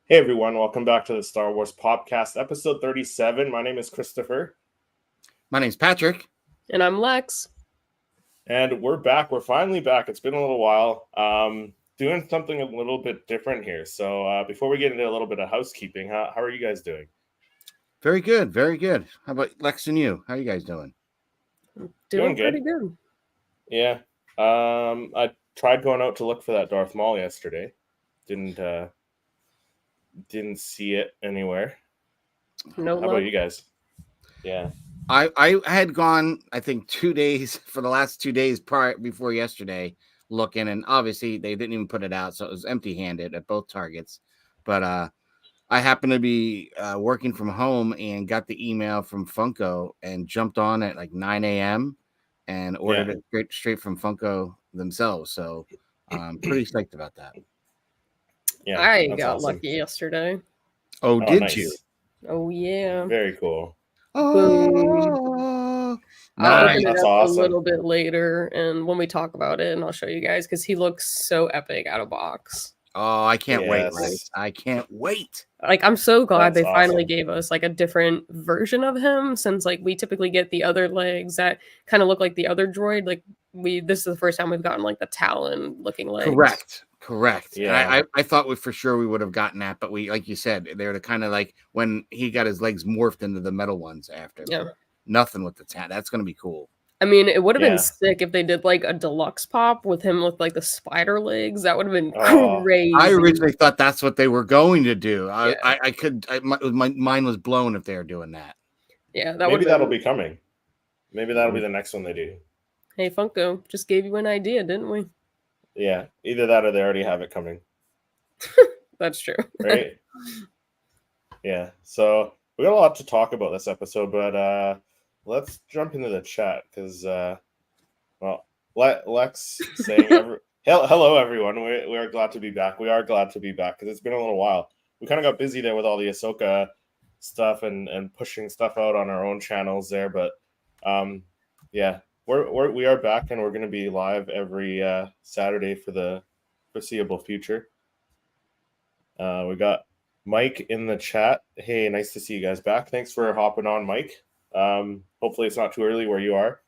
Hey everyone, welcome back to the Star Wars Popcast, episode 37. My name is Christopher. My name's Patrick. And I'm Lex. And we're back. We're finally back. It's been a little while. Doing something a little bit different here. So before we get into a little bit of housekeeping, how are you guys doing? Very good, very good. How about Lex and you? How are you guys doing? Doing pretty good. Yeah. I tried going out to look for that Darth Maul yesterday. Didn't see it anywhere. No. How about you guys? Yeah. I had gone, I think, 2 days for the last 2 days before yesterday looking, and obviously they didn't even put it out, so it was empty-handed at both targets. But I happened to be working from home and got the email from Funko and jumped on at like 9 a.m. and ordered it straight from Funko themselves. So I'm pretty psyched about that. Yeah, I got lucky yesterday. Oh, did nice. you? Oh, yeah. Very cool. Oh, I'll open it up awesome. a little bit later, and when we talk about it, and I'll show you guys, because he looks so epic out of box. Oh, I can't wait, Lex. I can't wait. Like, I'm so glad they finally gave us, like, a different version of him, since, like, we typically get the other legs that kind of look like the other droid. Like, this is the first time we've gotten, like, the Talon-looking legs. Correct. Yeah. And I thought for sure we would have gotten that, but we, like you said, they're the kind of like when he got his legs morphed into the metal ones after. Yeah. Nothing with the tan. That's going to be cool. I mean, it would have been sick if they did like a deluxe pop with him with like the spider legs. That would have been crazy. I originally thought that's what they were going to do. My mind was blown if they were doing that. Yeah, maybe that'll be coming. Maybe that'll be the next one they do. Hey, Funko, just gave you an idea, didn't we? Yeah, either that or they already have it coming. That's true. Right? Yeah, so we got a lot to talk about this episode, but let's jump into the chat because, Lex saying, hello, everyone. We are glad to be back. We are glad to be back because it's been a little while. We kind of got busy there with all the Ahsoka stuff and pushing stuff out on our own channels there, but yeah. We are back and we're going to be live every Saturday for the foreseeable future. We got Mike in the chat. Hey, nice to see you guys back. Thanks for hopping on, Mike. Hopefully it's not too early where you are.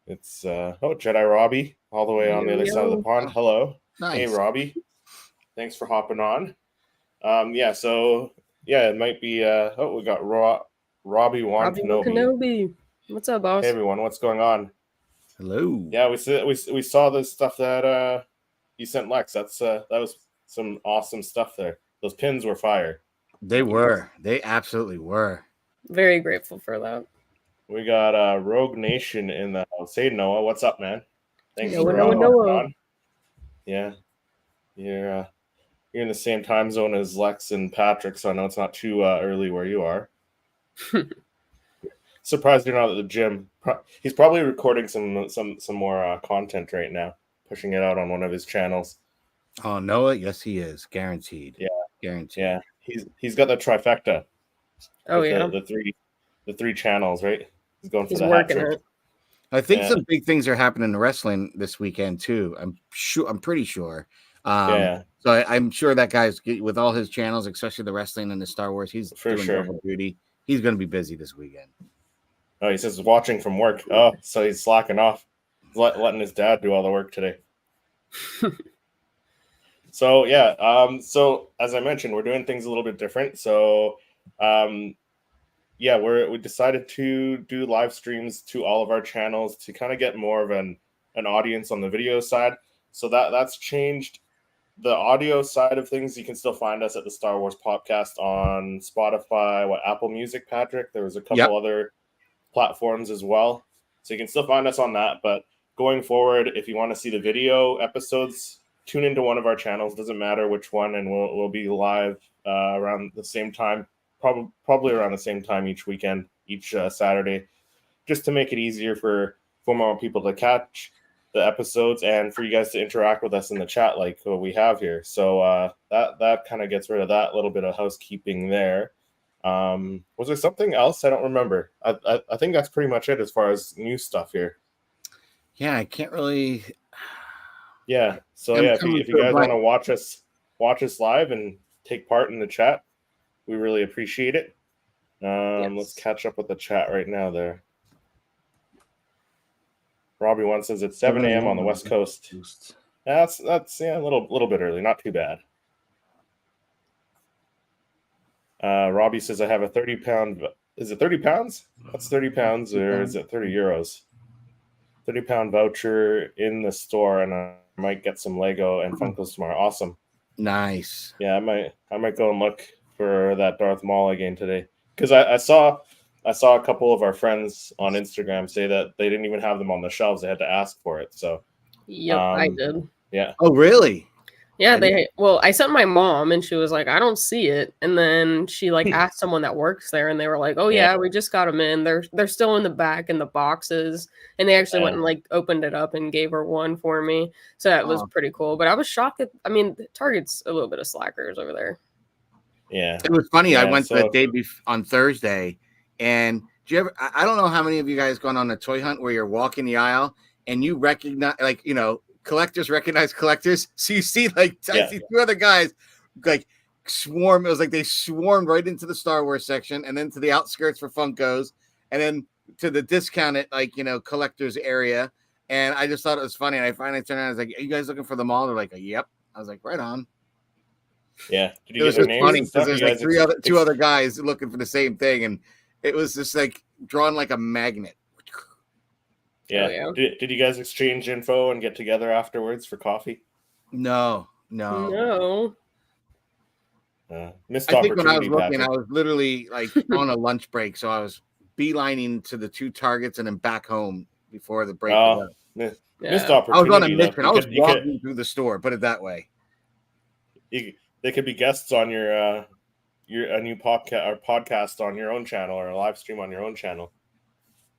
It's Jedi Robbie all the way on the other side of the pond. Hello. Nice. Hey, Robbie. Thanks for hopping on. It might be we got Robbie Kenobi. What's up, boss? Hey everyone, what's going on? Hello. Yeah, we saw the stuff that you sent Lex. That was some awesome stuff there. Those pins were fire. They were. They absolutely were. Very grateful for that. We got Rogue Nation in the house. Hey Noah, what's up, man? Thanks for Noah. on. Yeah, you're in the same time zone as Lex and Patrick, so I know it's not too early where you are. Surprised you're not at the gym. He's probably recording some more content right now, pushing it out on one of his channels. Oh, Noah, yes, he is guaranteed. Yeah, guaranteed. Yeah, he's got the trifecta. Oh yeah, the three channels, right? He's going for he's the working hat trick. it. I think some big things are happening in wrestling this weekend too. I'm pretty sure. So I'm sure that guy's with all his channels, especially the wrestling and the Star Wars. He's doing double duty. He's going to be busy this weekend. Oh, he says watching from work. Oh, so he's slacking off, letting his dad do all the work today. So yeah, so as I mentioned, we're doing things a little bit different. So we decided to do live streams to all of our channels to kind of get more of an audience on the video side. So that's changed. The audio side of things, you can still find us at the Star Wars Popcast on Spotify, Apple Music, Patrick. There was a couple other platforms as well. So you can still find us on that. But going forward, if you want to see the video episodes, tune into one of our channels. Doesn't matter which one, and we'll be live around the same time, probably around the same time each weekend, each Saturday, just to make it easier for more people to catch the episodes and for you guys to interact with us in the chat like what we have here. So that kind of gets rid of that little bit of housekeeping there. Was there something else? I don't remember. I think that's pretty much it as far as new stuff here. Yeah, I can't really. Yeah. So if you guys want to watch us live and take part in the chat. We really appreciate it. Yes. Let's catch up with the chat right now there. Robbie one says it's 7 a.m. on the West Coast. That's a little bit early, not too bad. Robbie says I have a 30-pound. Is it 30 pounds? That's 30 pounds, or is it 30 euros? 30-pound voucher in the store, and I might get some Lego and Funkos tomorrow. Awesome. Nice. Yeah, I might go and look for that Darth Maul again today, because I saw a couple of our friends on Instagram say that they didn't even have them on the shelves; they had to ask for it. So, yep, I did. Yeah. Oh, really? Yeah, I sent my mom and she was like, I don't see it. And then she like asked someone that works there and they were like, oh yeah, we just got them in. They're still in the back in the boxes. And they actually went and like opened it up and gave her one for me. So that was pretty cool. But I was shocked Target's a little bit of slackers over there. Yeah. It was funny. I went the day on Thursday, and I don't know how many of you guys gone on a toy hunt where you're walking the aisle and you recognize, like, collectors recognize collectors. So you see, I see two other guys like swarm. It was like they swarmed right into the Star Wars section and then to the outskirts for Funkos and then to the discounted, collectors area. And I just thought it was funny. And I finally turned around. I was like, are you guys looking for the mall? They're like, yep. I was like, right on. Yeah. Did you it was just funny because there's like two other guys looking for the same thing. And it was just like drawn like a magnet. Yeah. Oh, yeah. Did you guys exchange info and get together afterwards for coffee? No. Missed I opportunity. think when I was looking, I was literally like on a lunch break, so I was beelining to the two Targets and then back home before the break. Missed opportunity. I was on a mission. I was walking through the store. Put it that way. They could be guests on a new podcast on your own channel or a live stream on your own channel.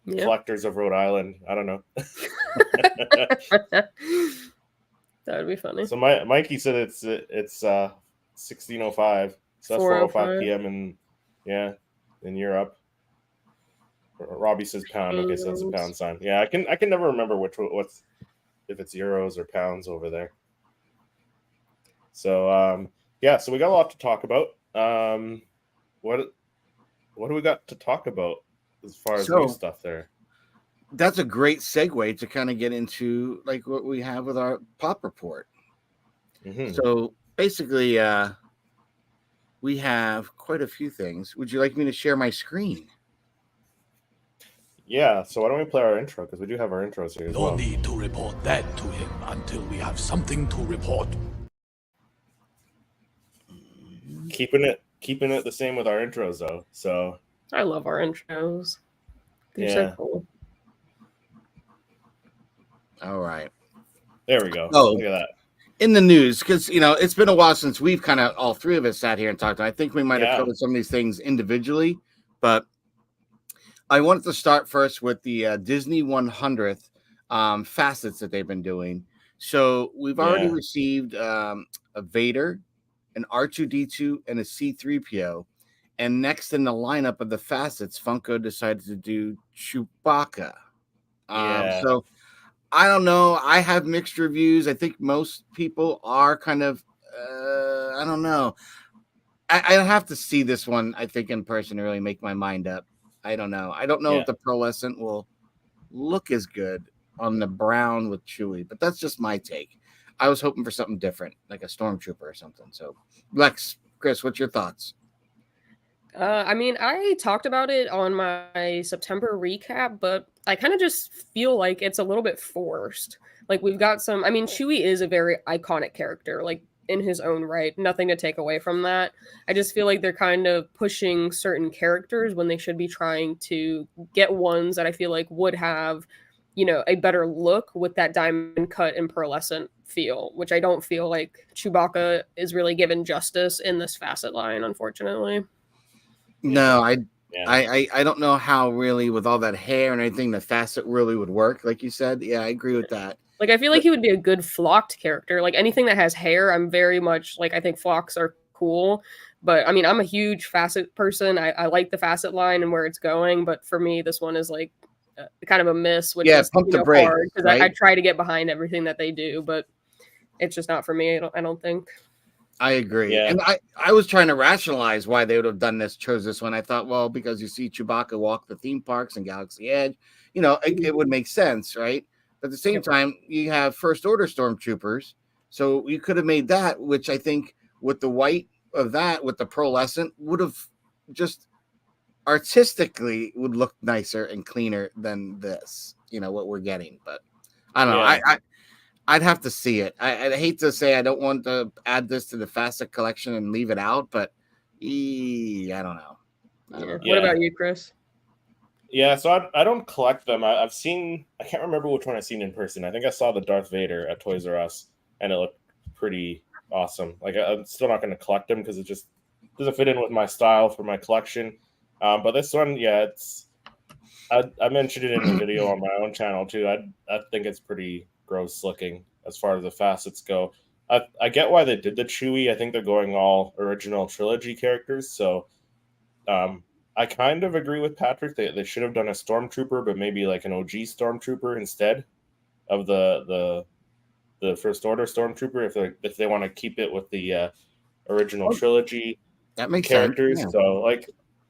Yep. Collectors of Rhode Island. I don't know. That would be funny. So Mikey said it's 16:05. So that's 4:05 p.m. in Europe. Robbie says pound. Okay, so that's a pound sign. Yeah, I can never remember what's if it's euros or pounds over there. So so we got a lot to talk about. What do we got to talk about as far as new stuff there? That's a great segue to kind of get into like what we have with our pop report. Mm-hmm. So basically, we have quite a few things. Would you like me to share my screen? Yeah, so why don't we play our intro, because we do have our intros here as well. No need to report that to him until we have something to report. Keeping it the same with our intros though. So I love our intros. They're so cool. All right. There we go. Oh, look at that. In the news, because it's been a while since we've kind of all three of us sat here and talked. I think we might have covered some of these things individually, but I wanted to start first with the Disney 100th facets that they've been doing. So we've already received a Vader, an R2-D2, and a C-3PO. And next in the lineup of the facets, Funko decided to do Chewbacca. So I don't know. I have mixed reviews. I think most people are kind of, I don't know. I have to see this one, I think, in person to really make my mind up. I don't know. I don't know if the pearlescent will look as good on the brown with Chewie, but that's just my take. I was hoping for something different, like a stormtrooper or something. So, Chris, what's your thoughts? I talked about it on my September recap, but I kind of just feel like it's a little bit forced. Like we've got Chewie is a very iconic character, like in his own right. Nothing to take away from that. I just feel like they're kind of pushing certain characters when they should be trying to get ones that I feel like would have, a better look with that diamond cut and pearlescent feel, which I don't feel like Chewbacca is really given justice in this facet line, unfortunately. No, I don't know how really with all that hair and everything the facet really would work. Like you said, I agree with that. Like I feel like he would be a good flocked character. Like anything that has hair, I'm very much like I think flocks are cool. But I'm a huge facet person. I like the facet line and where it's going. But for me, this one is like kind of a miss, which is pump the brakes, hard because I try to get behind everything that they do, but it's just not for me. I don't think. I agree. Yeah. And I was trying to rationalize why they would have done this, chose this one. I thought, well, because you see Chewbacca walk the theme parks and Galaxy Edge, it would make sense, right? But at the same time, you have First Order stormtroopers. So you could have made that, which I think with the white of that, with the pearlescent, would have just artistically would look nicer and cleaner than this, what we're getting. But I don't know. I'd have to see it. I'd hate to say I don't want to add this to the Facet collection and leave it out, but I don't know. What about you, Chris? Yeah, so I don't collect them. I've seen, I can't remember which one I've seen in person. I think I saw the Darth Vader at Toys R Us, and it looked pretty awesome. Like, I'm still not going to collect them because it just doesn't fit in with my style for my collection. But this one, yeah, I mentioned it in a video on my own channel too. I think it's pretty gross looking as far as the facets go. I get why they did the Chewie. I think they're going all original trilogy characters. So I kind of agree with Patrick. They should have done a Stormtrooper, but maybe like an OG Stormtrooper instead of the First Order Stormtrooper if they want to keep it with the original trilogy that makes characters. sense.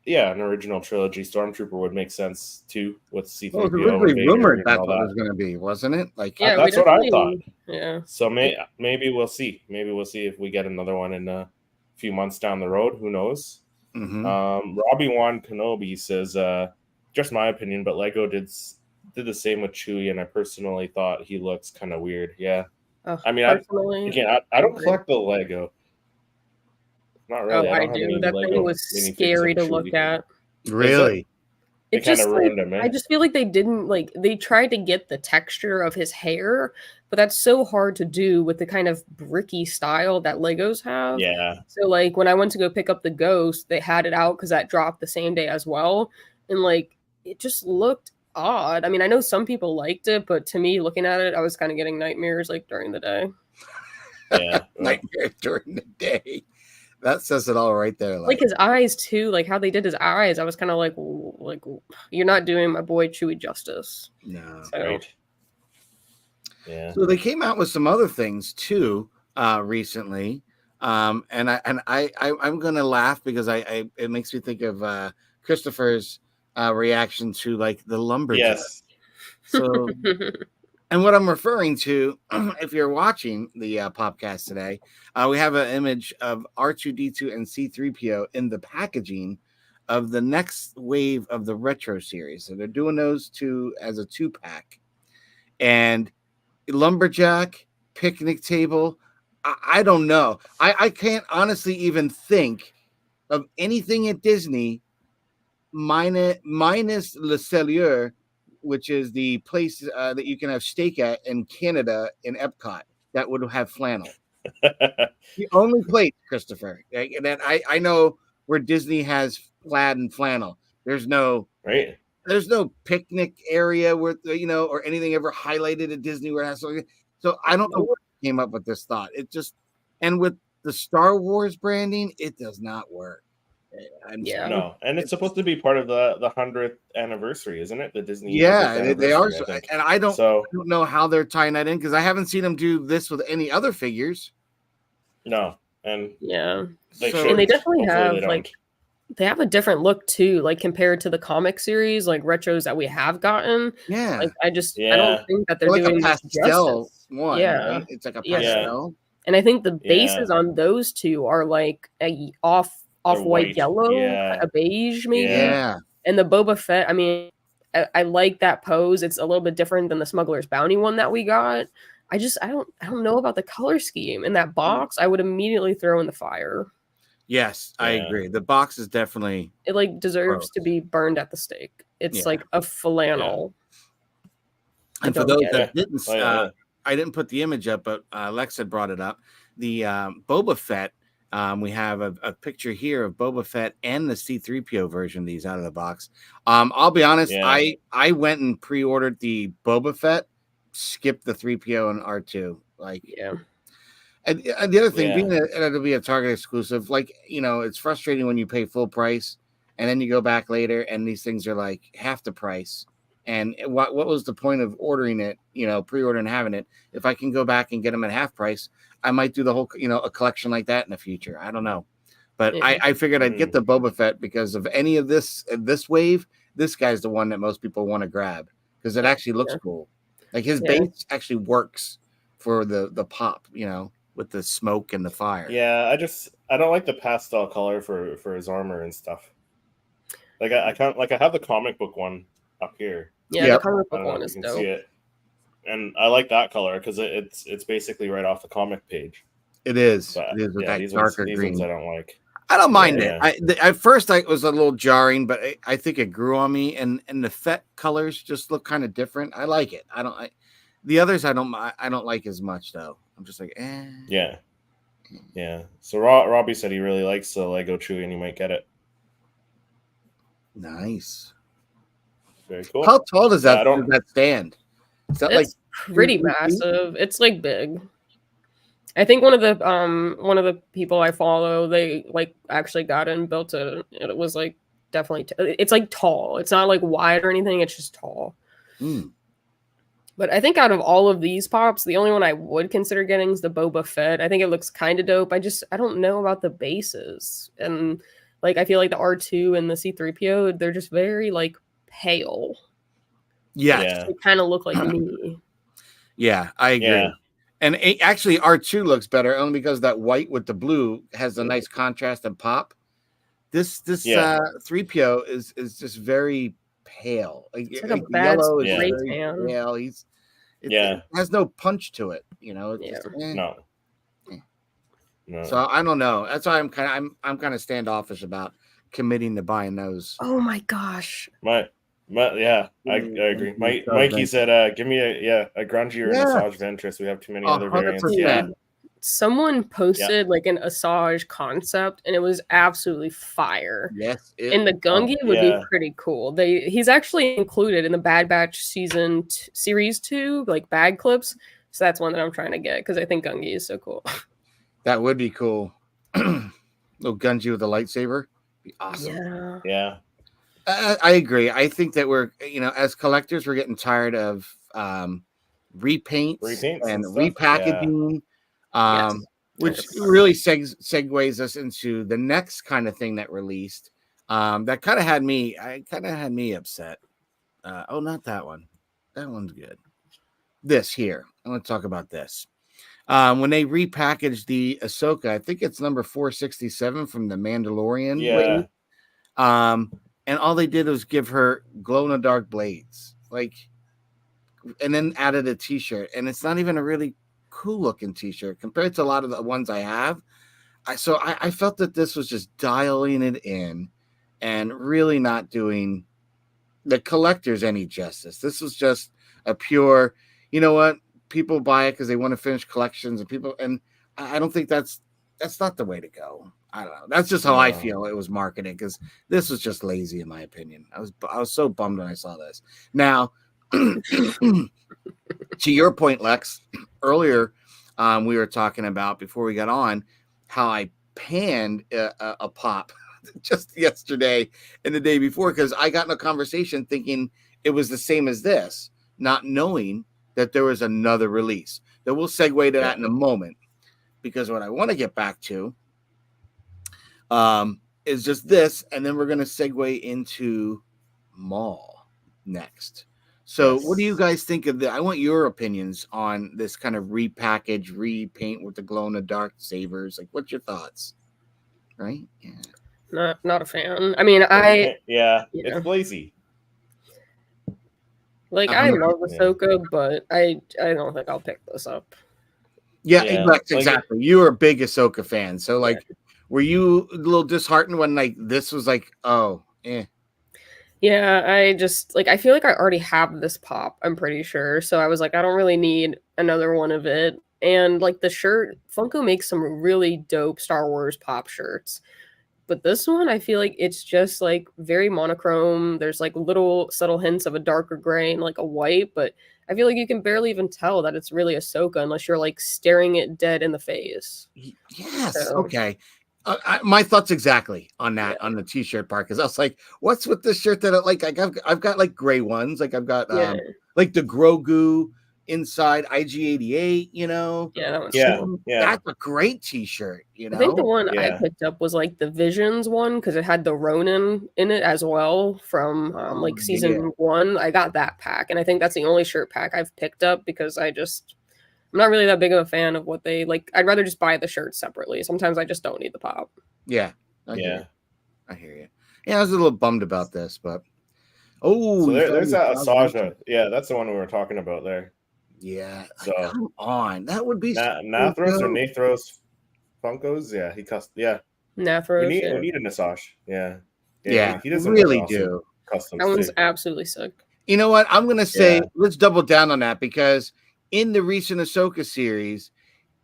Yeah. So an original trilogy Stormtrooper would make sense too with C3PO. Well, it was originally rumored that's what it was going to be, wasn't it? Like, that's what I thought. Yeah. So maybe we'll see. Maybe we'll see if we get another one in a few months down the road. Who knows? Mm-hmm. Robbie Wan Kenobi says, just my opinion, but Lego did the same with Chewie, and I personally thought he looks kind of weird. Yeah. I mean, I don't collect the Lego. Not really. Oh, I do. That thing was scary to look at. Really? It kind of ruined him. I just feel like they didn't they tried to get the texture of his hair, but that's so hard to do with the kind of bricky style that Legos have. Yeah. So when I went to go pick up the Ghost, they had it out because that dropped the same day as well, and it just looked odd. I mean, I know some people liked it, but to me, looking at it, I was kind of getting nightmares during the day. Yeah, nightmares during the day. That says it all right there. Like his eyes too, how they did his eyes. I was kind of like, you're not doing my boy Chewie justice. No. So. Right. Yeah. So they came out with some other things too recently, and I'm gonna laugh because it makes me think of Christopher's reaction to the lumberjack. Yes. So. And what I'm referring to, if you're watching the Popcast today, we have an image of R2-D2 and C3PO in the packaging of the next wave of the retro series. So they're doing those two as a 2-pack. And lumberjack, picnic table, I don't know. I can't honestly even think of anything at Disney minus Le Cellier, which is the place that you can have steak at in Canada in Epcot that would have flannel. The only place, Christopher, that I know where Disney has plaid and flannel. There's no picnic area where or anything ever highlighted at Disney where it has something. So I don't know where they came up with this thought. And with the Star Wars branding, it does not work. No, and it's supposed to be part of the 100th anniversary, isn't it? The Disney. Yeah, they are, and I don't know how they're tying that in because I haven't seen them do this with any other figures. No, and they definitely have they have a different look too, compared to the comic series, retros that we have gotten. Yeah, I don't think that they're doing a pastel justice. one. Yeah, right? It's like a pastel, and I think the bases on those two are a off-white yellow, a beige maybe. Yeah. And the Boba Fett, I mean, I like that pose. It's a little bit different than the Smuggler's Bounty one that we got. I don't know about the color scheme. In that box, I would immediately throw in the fire. Yes, I agree. The box is definitely deserves to be burned at the stake. It's like a flannel. And for those that didn't, I didn't put the image up, but Lex had brought it up. The Boba Fett. We have a picture here of Boba Fett and the C3PO version of these out of the box. I'll be honest, I went and pre-ordered the Boba Fett, skipped the 3PO and R2. And the other thing, being that it'll be a Target exclusive, it's frustrating when you pay full price and then you go back later and these things are half the price. And what was the point of ordering it, pre-ordering and having it? If I can go back and get them at half price, I might do the whole, a collection like that in the future. I don't know. But Yeah. I figured I'd get the Boba Fett because of any of this wave. This guy's the one that most people want to grab because it actually looks cool. Like his base actually works for the pop, with the smoke and the fire. Yeah, I don't like the pastel color for his armor and stuff. Like I can't, like I have the comic book one up here. Yeah, the comic book one is you can dope. see it. And I like that color because it's basically right off the comic page. It is. But, it is with that these darker ones green. I don't like. I don't mind it. At first, it was a little jarring, but I think it grew on me. And the Fett colors just look kind of different. I like it. The others I don't like as much though. I'm just like, eh. Yeah. So Robbie said he really likes the Lego Chewie and he might get it. Nice. Very cool. How tall does that stand? Is that it's pretty massive. It's like big. I think one of the people I follow, they like actually got it and built it. It was like definitely it's like tall. It's not like wide or anything. It's just tall. But I think out of all of these pops, the only one I would consider getting is the Boba Fett. I think it looks kind of dope. I don't know about the bases. And like I feel like the R2 and the C3PO, they're just very like pale. Yeah. They kind of look like me. Yeah, I agree. Yeah. And actually R2 looks better only because that white with the blue has a nice contrast and pop. This 3PO is just very pale. It's like a bad yellow is very tan. pale. It has no punch to it, It's just, No. So I don't know. That's why I'm kind of standoffish about committing to buying those. Oh my gosh. I agree. Mikey said, "Give me a grungy or an Asajj Ventress. We have too many other variants." Yeah. Someone posted like an Asajj concept, and it was absolutely fire. Yes, and the Gungi would be pretty cool. He's actually included in the Bad Batch series 2, like bag clips. So that's one that I'm trying to get because I think Gungi is so cool. That would be cool. Little Gungi with a lightsaber, be awesome. Yeah. I agree. I think that we're, as collectors, we're getting tired of repaints and repackaging, which really segues us into the next kind of thing that released. That kind of had me upset. Not that one. That one's good. This here. I want to talk about this. When they repackaged the Ahsoka, I think it's number 467 from the Mandalorian. Yeah. And all they did was give her glow-in-the-dark blades, and then added a T-shirt. And it's not even a really cool-looking T-shirt compared to a lot of the ones I have. I felt that this was just dialing it in and really not doing the collectors any justice. This was just a pure, people buy it because they want to finish collections, and I don't think that's not the way to go. I don't know. That's just how I feel it was marketed because this was just lazy in my opinion. I was so bummed when I saw this. Now, to your point, Lex, earlier we were talking about before we got on how I panned a pop just yesterday and the day before because I got in a conversation thinking it was the same as this, not knowing that there was another release. That we'll segue to that in a moment because what I want to get back to is just this, and then we're going to segue into Maul next. So what do you guys think of that? I want your opinions on this kind of repackage, repaint with the glow-in-the-dark sabers. Like, what's your thoughts? Right? Yeah. Not a fan. I mean, it's lazy. Like, I love Ahsoka, but I don't think I'll pick this up. Yeah, exactly. You were a big Ahsoka fan, so were you a little disheartened when this was Yeah, I feel like I already have this pop, I'm pretty sure. So I was like, I don't really need another one of it. And the shirt, Funko makes some really dope Star Wars pop shirts. But this one, I feel like it's just very monochrome. There's little subtle hints of a darker gray and a white, but I feel like you can barely even tell that it's really Ahsoka unless you're staring it dead in the face. Yes. So, okay. My thoughts exactly on that on the T-shirt part because I was like, "What's with this shirt that I've got gray ones? I've got the Grogu inside IG-88, you know. Yeah, that one's Yeah, cool. yeah, That's a great t-shirt, you know. I think the one I Yeah. picked up was like the Visions one because it had the Ronin in it as well from like season 1. I got that pack, and I think that's the only shirt pack I've picked up because I'm not really that big of a fan of what they like. I'd rather just buy the shirts separately. Sometimes I just don't need the pop. Yeah, I yeah. hear you. Yeah, I was a little bummed about this, but oh, So you found there's the that Asajj. Asajj. Yeah, that's the one we were talking about there. Yeah, So come on, that would be Nathros or Nathros Funkos. Yeah, we Nathros, need an Asajj. Yeah, Yeah, he does some really awesome do. customs that one's too. absolutely sick. You know what? I'm gonna say Yeah. let's double down on that because in the recent Ahsoka series,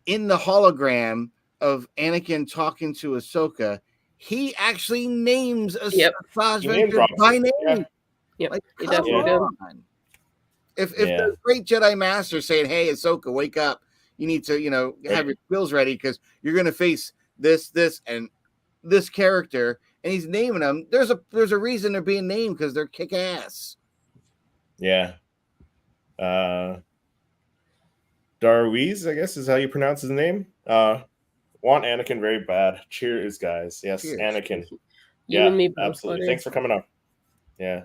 in the hologram of Anakin talking to Ahsoka, he actually names Yep. Asajj He name Ventress drops by it. name. Yeah. Yep, Like, he come definitely did. on. If Yeah. the great Jedi Master saying, "Hey, Ahsoka, wake up! You need to, have your skills ready because you're gonna face this, and this character," and he's naming them. There's a reason they're being named because they're kick ass. Yeah. Darwiz, I guess is how you pronounce his name. Want Anakin very bad. Cheers, guys. Yes, Cheers. Anakin. You Yeah, and me both, absolutely. buddy. Thanks for coming up. Yeah.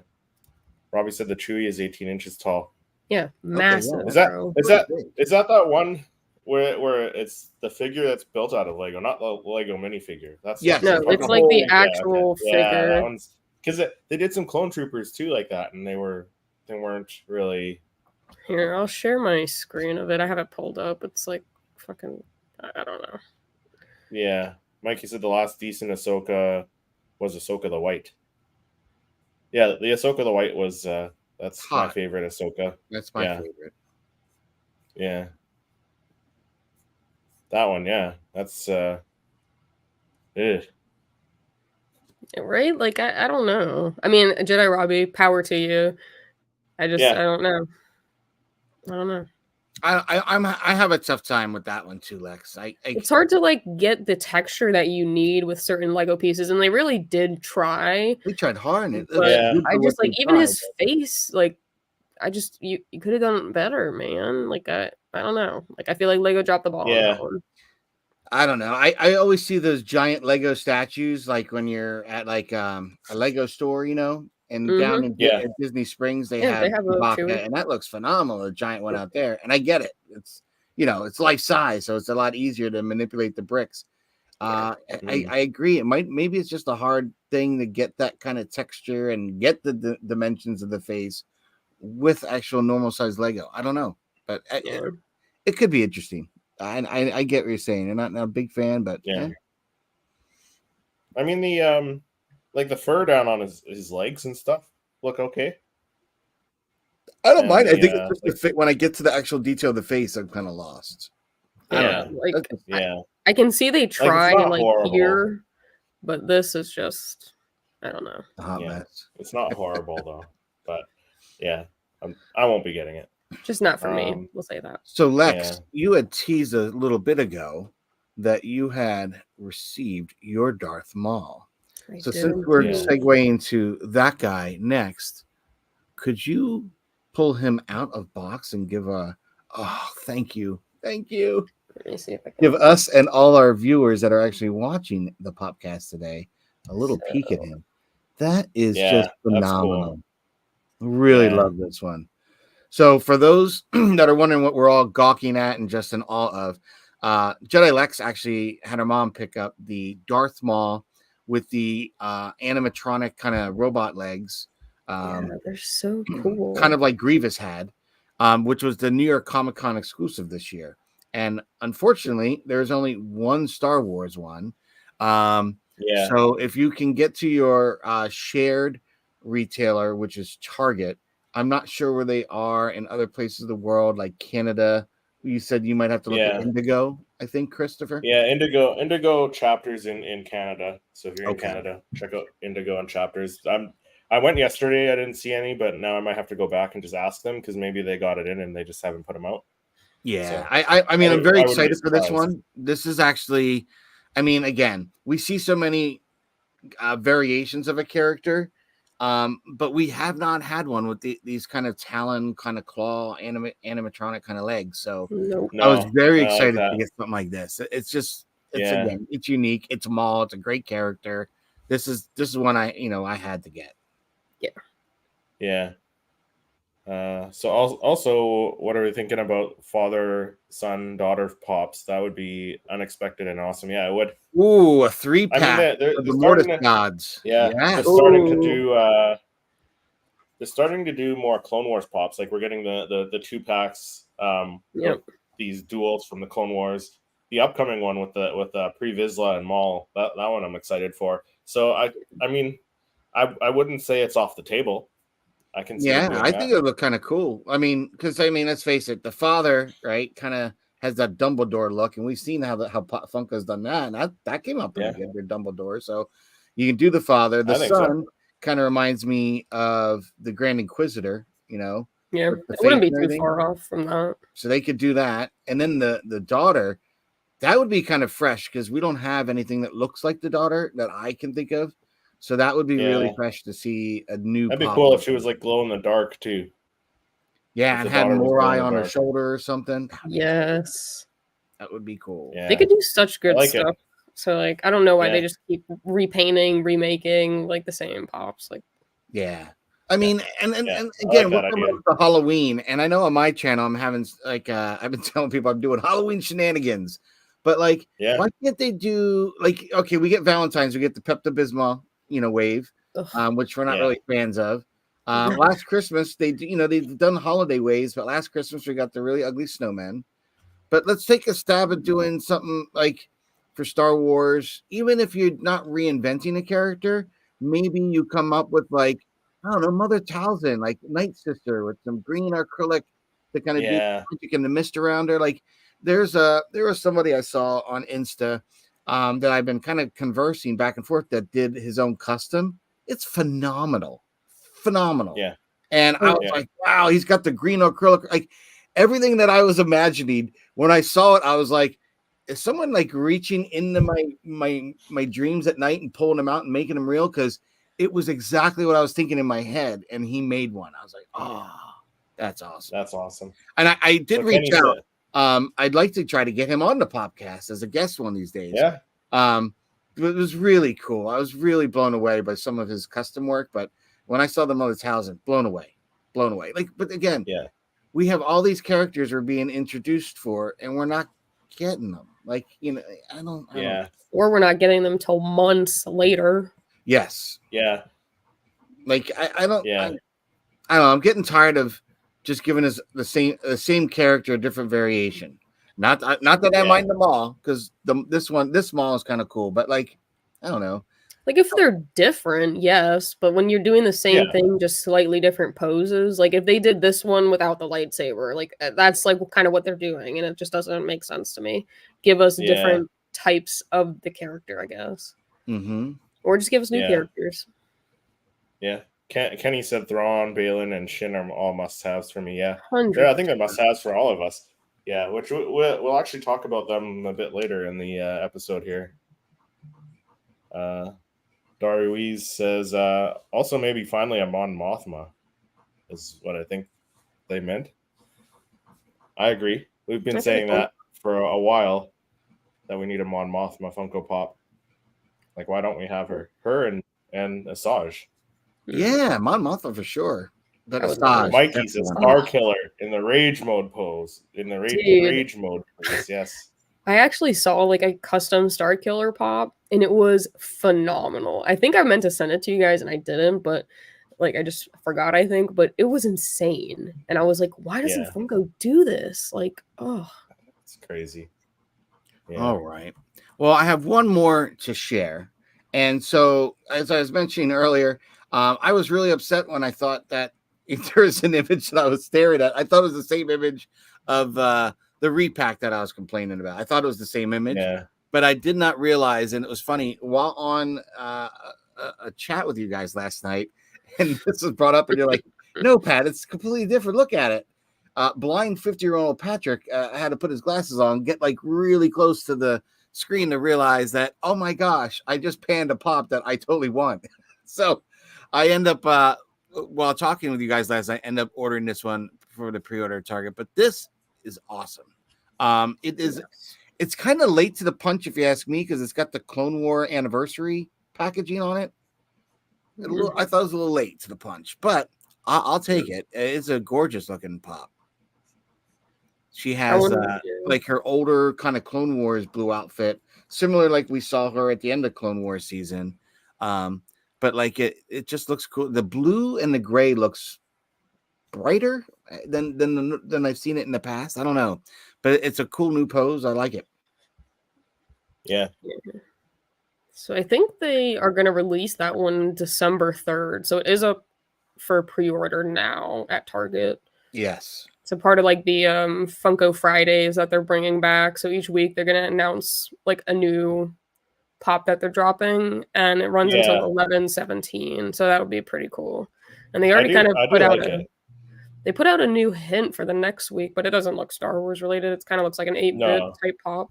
Robbie said the Chewie is 18 inches tall. Yeah, massive. Is that bro. is that one where it's the figure that's built out of Lego, not the Lego minifigure? That's Yes. No, part it's of like the whole- actual Yeah, figure. that one's because they did some clone troopers too like that, and they weren't really. Here, I'll share my screen of it. I have it pulled up. It's like fucking, I don't know. Yeah, Mikey said the last decent Ahsoka was Ahsoka the White. Yeah, the Ahsoka the White was that's my Hot. favorite Ahsoka. That's my Yeah. favorite. Yeah, that one. Yeah, that's Right? Like, I don't know. I mean, Jedi Robbie, power to you. I don't know. I don't know. I have a tough time with that one too, Lex. It's hard to like get the texture that you need with certain Lego pieces, and they really did try. We tried hard, and But Yeah. I just like even his face, like you could have done better, man. Like I don't know. Like I feel like Lego dropped the ball on Yeah. that one. I don't know. I always see those giant Lego statues, like when you're at like a Lego store, and down in at Disney Springs they have Chewbacca, and that looks phenomenal. A giant one out there, and I get it. It's it's life size, so it's a lot easier to manipulate the bricks. I agree. Maybe it's just a hard thing to get that kind of texture and get the dimensions of the face with actual normal size Lego. I don't know, but it could be interesting. I get what you're saying. I'm not a big fan, but yeah. I mean the like the fur down on his legs and stuff look okay. I don't mind. I think it's just the fit. When I get to the actual detail of the face, I'm kind of lost. Yeah, yeah. I can see they try like horrible. here, but this is just I don't know. A hot mess. It's not horrible though, but yeah, I won't be getting it. Just not for me. We'll say that. So Lex, you had teased a little bit ago that you had received your Darth Maul. So since we're segueing to that guy next, could you pull him out of box and give thank you. Let me see if I can give us and all our viewers that are actually watching the podcast today a little peek at him. That is just phenomenal. Cool. Really love this one. So for those that are wondering what we're all gawking at and just in awe of, Jedi Lex actually had her mom pick up the Darth Maul with the animatronic kind of robot legs. They're so cool. Kind of like Grievous had, which was the New York Comic-Con exclusive this year. And unfortunately, there's only one Star Wars one. So if you can get to your shared retailer, which is Target, I'm not sure where they are in other places of the world, like Canada. You said you might have to look at Indigo, I think, Christopher. Yeah, Indigo chapters in Canada. So if you're in Canada, check out Indigo and chapters. I went yesterday. I didn't see any, but now I might have to go back and just ask them because maybe they got it in and they just haven't put them out. Yeah, so, I mean, I'm very excited for this one. This is actually, I mean, again, we see so many variations of a character. But we have not had one with these kind of talon, kind of claw, animatronic kind of legs. So Nope. I was very I like excited that. to get something like this. It's just, it's Yeah. again, it's unique. It's Maul. It's a great character. This is one I had to get. Yeah. So also, what are we thinking about father, son, daughter pops? That would be unexpected and awesome. Yeah, it would. Ooh, a 3-pack I mean, they're of the starting Mortis to, gods. yeah, Yes. they're starting to Ooh. do. They're starting to do more Clone Wars pops. Like we're getting the 2-packs. Yep. Of these duels from the Clone Wars. The upcoming one with Pre Vizsla and Maul. That one I'm excited for. So I mean, I wouldn't say it's off the table. I consider Yeah, doing I that. think it would look kind of cool. I mean, because let's face it, the father, right, kind of has that Dumbledore look, and we've seen how Funko's done that, and that came out pretty good with Dumbledore. So you can do the father. The I think so. son kind of reminds me of the Grand Inquisitor, Yeah, with the it wouldn't be face and too everything. far off from that. So they could do that, and then the daughter, that would be kind of fresh because we don't have anything that looks like the daughter that I can think of. So that would be really Yeah. fresh to see a new. That'd be pop cool of if she was her. like glow in the dark too. Yeah, if and the had daughter was Morai glow in on the her dark. shoulder or something. Yes. That would be cool. Yeah. They could do such good like it. stuff. So like I don't know why they Yeah. just keep repainting, remaking like the same pops. Like Yeah. I mean, and Yeah, I again, like we're that coming idea. up to Halloween, and I know on my channel I'm having like I've been telling people I'm doing Halloween shenanigans, but like, Yeah. why can't they do like, okay, we get Valentine's, we get the Pepto Bismol, wave, ugh. which we're not Yeah. really fans of. Last Christmas they they've done holiday waves, but last Christmas we got the really ugly snowmen. But let's take a stab at doing something like for Star Wars, even if you're not reinventing a character, maybe you come up with like, I don't know, Mother Talzin, like Night Sister with some green acrylic to kind of do Yeah. magic and the mist around her. Like there was somebody I saw on Insta that I've been kind of conversing back and forth that did his own custom. It's phenomenal. Phenomenal. Yeah. And I was like, wow, he's got the green acrylic, like everything that I was imagining. When I saw it, I was like, is someone like reaching into my dreams at night and pulling them out and making them real? Because it was exactly what I was thinking in my head, and he made one. I was like, oh, that's awesome. That's awesome. And I did reach Kenny out. I'd like to try to get him on the podcast as a guest one of these days. Yeah. It was really cool. I was really blown away by some of his custom work, but when I saw the Mother Talzin, blown away. Like, but again, we have all these characters we're being introduced for, and we're not getting them. Like, I don't. Or we're not getting them till months later. Yes. Yeah. Like I don't. Yeah. I don't know. I'm getting tired of just giving us the same character, a different variation. Not that I mind them all, because this Maul is kind of cool, but like, I don't know. Like if they're different, yes, but when you're doing the same thing, just slightly different poses, like if they did this one without the lightsaber, like that's like kind of what they're doing, and it just doesn't make sense to me. Give us different types of the character, I guess, or just give us new characters. Yeah, Kenny said Thrawn, Balin, and Shin are all must-haves for me. Yeah, 100%. I think they're must-haves for all of us. Yeah, which we'll actually talk about them a bit later in the episode here. Dariuiz says, also maybe finally a Mon Mothma is what I think they meant. I agree. We've been saying that for a while, that we need a Mon Mothma Funko Pop. Like, why don't we have her? Her and Asajj. Yeah, Mon Mothma for sure. But Asajj. Mikey's a Star Killer in the Rage Mode pose. In the Rage Mode pose, yes. I actually saw like a custom Star Killer pop, and it was phenomenal. I think I meant to send it to you guys, and I didn't, but like I just forgot, I think. But it was insane, and I was like, "Why doesn't Funko do this?" Like, oh, it's crazy. Yeah. All right. Well, I have one more to share, and so as I was mentioning earlier, I was really upset when I thought that there's an image that I was staring at. I thought it was the same image of the repack that I was complaining about. I thought it was the same image, but I did not realize, and it was funny, while on a chat with you guys last night, and this was brought up, and you're like, no, Pat, it's completely different. Look at it. Blind 50-year-old Patrick had to put his glasses on, get like really close to the screen to realize that, oh my gosh, I just panned a pop that I totally want. So I end up while talking with you guys last night, I end up ordering this one for the pre-order Target. But this is awesome. It is. Yes. It's kind of late to the punch, if you ask me, because it's got the Clone War anniversary packaging on it. I thought it was a little late to the punch, but I'll take it. It's a gorgeous looking pop. She has like her older kind of Clone Wars blue outfit, similar like we saw her at the end of Clone Wars season. But like it just looks cool. The blue and the gray looks brighter than I've seen it in the past. I don't know, but it's a cool new pose. I like it. Yeah. So I think they are going to release that one December 3rd. So it is up for pre-order now at Target. Yes. So part of like the Funko Fridays that they're bringing back. So each week they're going to announce like a new pop that they're dropping, and it runs until 11/17. So that would be pretty cool. And they already put out they put out a new hint for the next week, but it doesn't look Star Wars related. It kind of looks like an 8-bit type pop.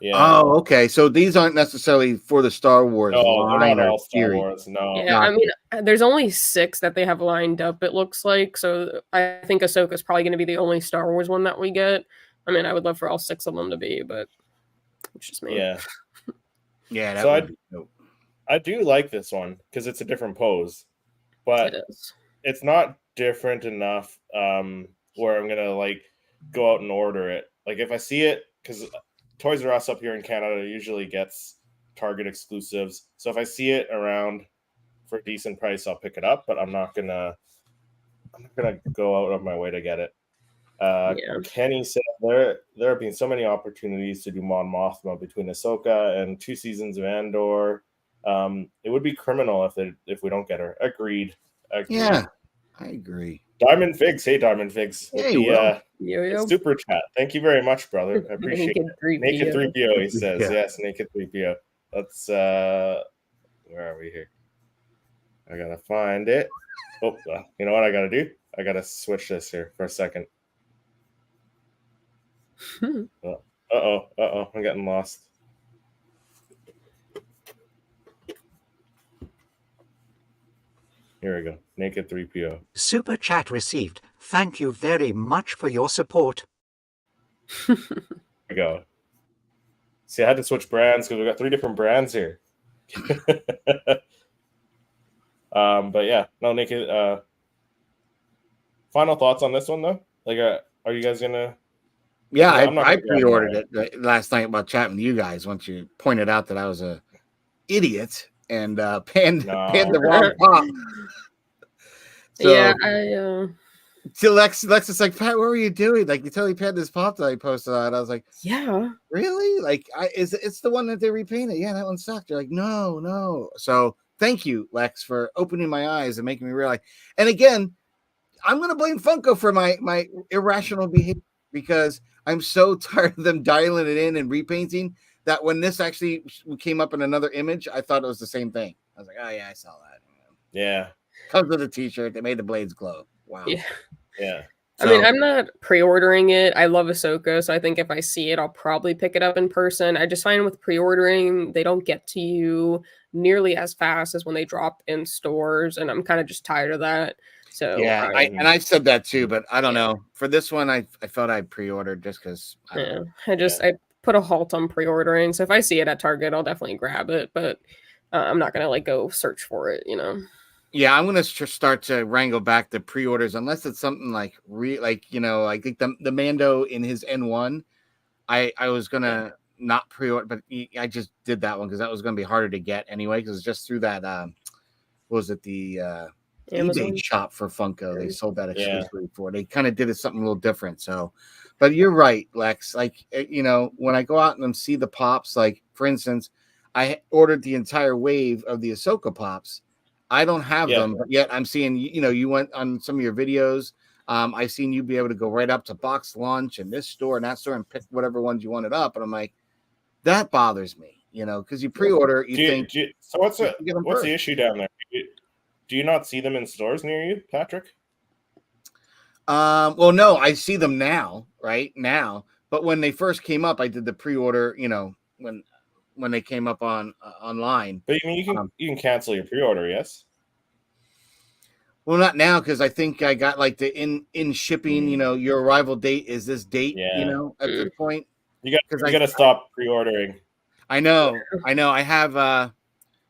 Yeah. Oh, okay. So these aren't necessarily for the Star Wars line or Star Wars. No. Yeah, I mean, there's only 6 that they have lined up, it looks like. So I think Ahsoka is probably going to be the only Star Wars one that we get. I mean, I would love for all 6 of them to be, but it's just me. Yeah. Yeah. So I do like this one because it's a different pose, but it's not different enough where I'm gonna like go out and order it. Like if I see it, because Toys R Us up here in Canada usually gets Target exclusives. So if I see it around for a decent price, I'll pick it up. But I'm not gonna go out of my way to get it. Kenny said there have been so many opportunities to do Mon Mothma between Ahsoka and 2 seasons of Andor. It would be criminal if we don't get her. Agreed. Yeah, I agree. Diamond Figs. Hey, Diamond Figs. Hey, super chat. Thank you very much, brother. I appreciate it. Naked 3PO, he says. Yeah. Yes, Naked 3PO. Let's, where are we here? I gotta find it. Oh, you know what I gotta do? I gotta switch this here for a second. Uh-oh. I'm getting lost. Here we go. Naked 3PO. Super chat received. Thank you very much for your support. There we go. See, I had to switch brands because we got 3 different brands here. But yeah, no, Naked. Final thoughts on this one, though? Like, are you guys gonna? Yeah, I pre-ordered it last night while chatting with you guys. Once you pointed out that I was a idiot and panned the wrong pop. So, yeah, till Lex is like, Pat, what were you doing? Like, you totally panned this pop that I posted on. I was like, yeah, really? Like, it's the one that they repainted. Yeah, that one sucked. They're like, no. So thank you, Lex, for opening my eyes and making me realize. And again, I'm gonna blame Funko for my irrational behavior because I'm so tired of them dialing it in and repainting that when this actually came up in another image, I thought it was the same thing. I was like, oh yeah, I saw that. Yeah. Comes with a t-shirt. They made the blades glow. Wow. Yeah. I mean, I'm not pre-ordering it. I love Ahsoka, so I think if I see it, I'll probably pick it up in person. I just find with pre-ordering, they don't get to you nearly as fast as when they drop in stores, and I'm kind of just tired of that. So yeah, I said that too, but I don't know. For this one, I felt I pre-ordered just because. I put a halt on pre-ordering. So if I see it at Target, I'll definitely grab it, but I'm not gonna like go search for it, you know. Yeah, I'm gonna start to wrangle back the pre-orders unless it's something like I think the Mando in his N1. I was gonna not pre-order, but I just did that one because that was gonna be harder to get anyway because it's just through that. What was it, the Amazon eBay shop for Funko? They sold that exclusively for. They kind of did it something a little different. So, but you're right, Lex. Like when I go out and see the pops, like for instance, I ordered the entire wave of the Ahsoka pops. I don't have them, but yet I'm seeing, you went on some of your videos. I've seen you be able to go right up to Box Lunch and this store and that store and pick whatever ones you wanted up. And I'm like, that bothers me, because you pre-order, so what's the issue down there? Do you not see them in stores near you, Patrick? Well, no, I see them right now. But when they first came up, I did the pre-order, when they came up on online. But you can cancel your pre-order, yes? Well, not now because I think I got like the in shipping. You know, your arrival date is this date. You Yeah. know, at this point. You got to stop pre-ordering. I know. I have.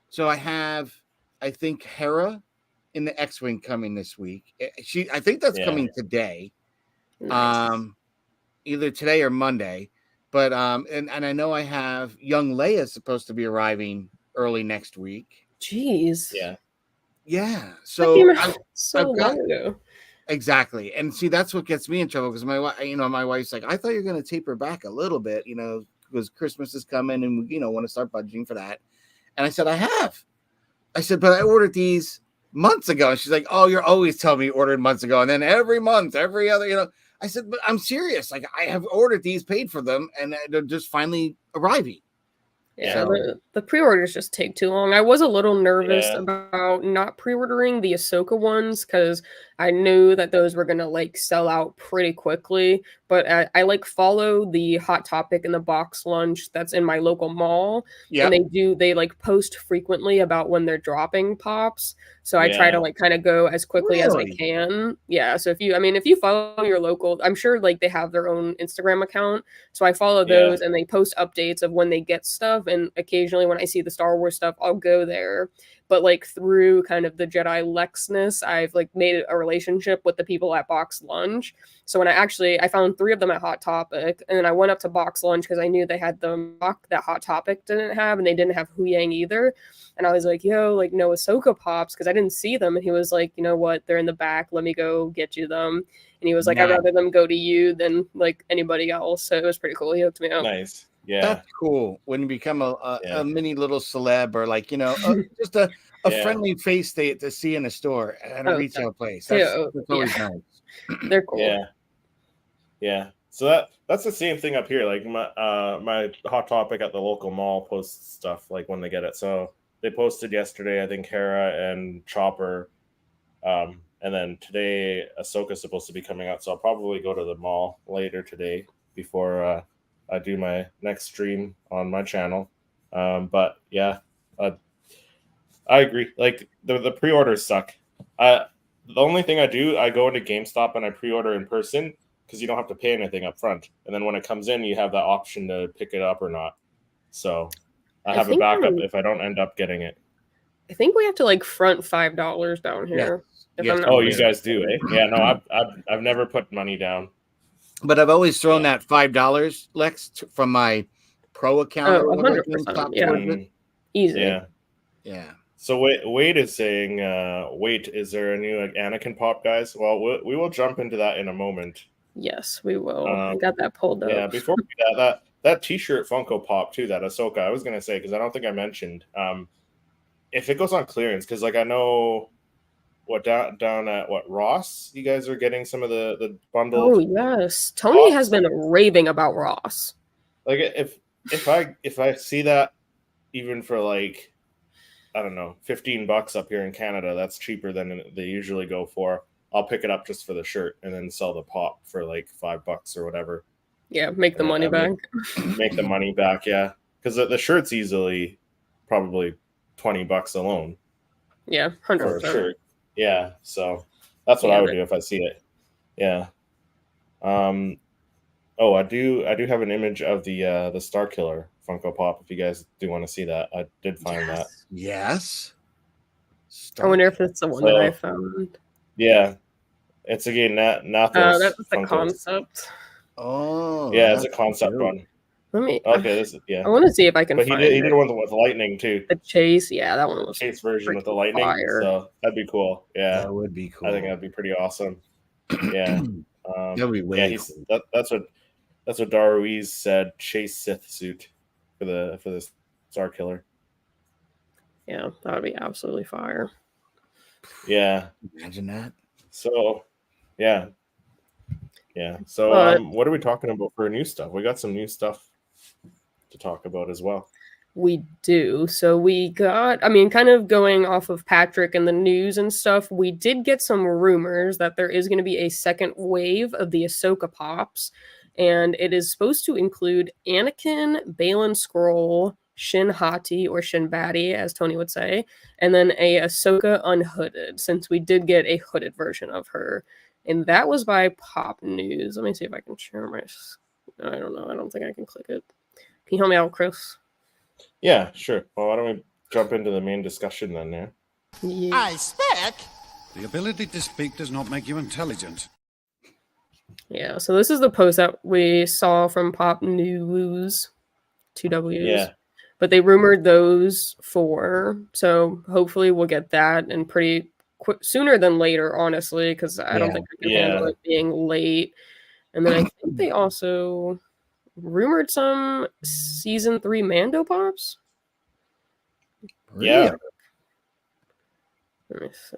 So I have. I think Hera in the X-wing coming this week. I think that's coming today. Nice. Either today or Monday. But and I know I have young Leia supposed to be arriving early next week. Jeez. Yeah. That came So out so long ago. Exactly. And see, that's what gets me in trouble because my wife's like, I thought you were going to taper back a little bit, because Christmas is coming and we, want to start budgeting for that. And I said, I have. I said, but I ordered these months ago. And she's like, oh, you're always telling me you ordered months ago. And then every month, every other, I said, but I'm serious. Like, I have ordered these, paid for them, and they're just finally arriving. Yeah, the pre-orders just take too long. I was a little nervous about not pre-ordering the Ahsoka ones because I knew that those were gonna like sell out pretty quickly. But I like follow the Hot Topic and the Box Lunch that's in my local mall, and they like post frequently about when they're dropping pops. So I try to like kind of go as quickly as I can. Yeah. So if you follow your local, I'm sure like they have their own Instagram account. So I follow those and they post updates of when they get stuff. And occasionally when I see the Star Wars stuff, I'll go there. But like through kind of the Jedi Lexness, I've like made a relationship with the people at Box Lunch. So when I found 3 of them at Hot Topic, and then I went up to Box Lunch because I knew they had the mock that Hot Topic didn't have, and they didn't have Huyang either. And I was like, yo, like no Ahsoka pops because I didn't see them. And he was like, you know what? They're in the back. Let me go get you them. And he was like, I'd rather them go to you than like anybody else. So it was pretty cool. He hooked me up. Nice. Yeah. That's cool. When you become a mini little celeb or like, just a friendly face to see in a store and a retail place. That's always nice. They're cool. Yeah. So that's the same thing up here. Like my Hot Topic at the local mall posts stuff like when they get it. So they posted yesterday, I think Hera and Chopper. And then today Ahsoka's supposed to be coming out. So I'll probably go to the mall later today before I do my next stream on my channel. But yeah, I agree. Like the pre-orders suck. The only thing I do, I go into GameStop and I pre-order in person because you don't have to pay anything up front. And then when it comes in, you have that option to pick it up or not. So I have a backup if I don't end up getting it. I think we have to like front $5 down here. Yeah. You guys do, eh? Yeah, no, I've never put money down. But I've always thrown that $5, Lex, from my pro account. Oh, 100%. Yeah. Easy. Yeah. So Wade is saying, wait, is there a new Anakin pop, guys? Well, we will jump into that in a moment. Yes, we will. I got that pulled up. Yeah, before we do that T-shirt Funko Pop too, that Ahsoka, I was going to say, because I don't think I mentioned, if it goes on clearance, because like I know down at Ross, you guys are getting some of the bundles. Oh yes, Tony has been raving about Ross. Like if I see that even for like, I don't know, $15 up here in Canada, that's cheaper than they usually go for. I'll pick it up just for the shirt and then sell the pop for like $5 or whatever. Yeah, make the money back. Make the money back, yeah, because the shirt's easily probably $20 alone. Yeah, 100%. For a shirt. Yeah, so that's what I would do if I see it. Yeah. Oh, I do have an image of the Star Killer Funko Pop. If you guys do want to see that, I did find that. Yes. I wonder if it's the one that I found. Yeah, it's again Nathos. That's the concept. Oh, yeah, it's a concept one. Let me. Okay, this is I want to see if I can. But he did one with lightning too. The chase, yeah, that one was chase version with the lightning. Fire. So that'd be cool. Yeah, that would be cool. I think that'd be pretty awesome. Yeah, that'd be way cool. That's what Daruiz said. Chase Sith suit for the Star Killer. Yeah, that would be absolutely fire. Yeah, imagine that. So, yeah. So, what are we talking about for new stuff? We got some new stuff to talk about as well. We do. So we got, kind of going off of Patrick and the news and stuff, we did get some rumors that there is going to be a second wave of the Ahsoka pops, and it is supposed to include Anakin, Baylan Skoll, Shin Hati or Shin Batty, as Tony would say, and then a Ahsoka unhooded, since we did get a hooded version of her. And that was by Pop News. Let me see if I can share my... I don't know. I don't think I can click it. Can you help me out, Chris? Yeah, sure. Well, why don't we jump into the main discussion then, yeah? Yeah. I speak. The ability to speak does not make you intelligent. Yeah, so this is the post that we saw from Pop News, 2 W's. Yeah. But they rumored those 4, so hopefully we'll get that and pretty quick, sooner than later, honestly, because I don't think I can handle it being late. And then I think they also rumored some season 3 Mando pops. Yeah. Let me see.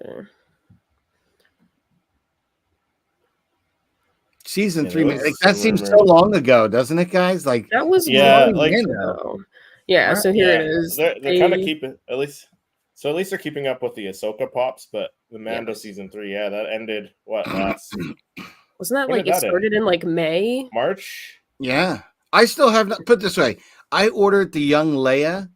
Season 3, like, that seems so long ago, doesn't it, guys? Like that was long like ago. Yeah, so here it is. They're kind of keeping at least they're keeping up with the Ahsoka pops, but the Mando season 3, that ended last. Wasn't that like it started in like May? March? Yeah. I still have not put it this way. I ordered the young Leia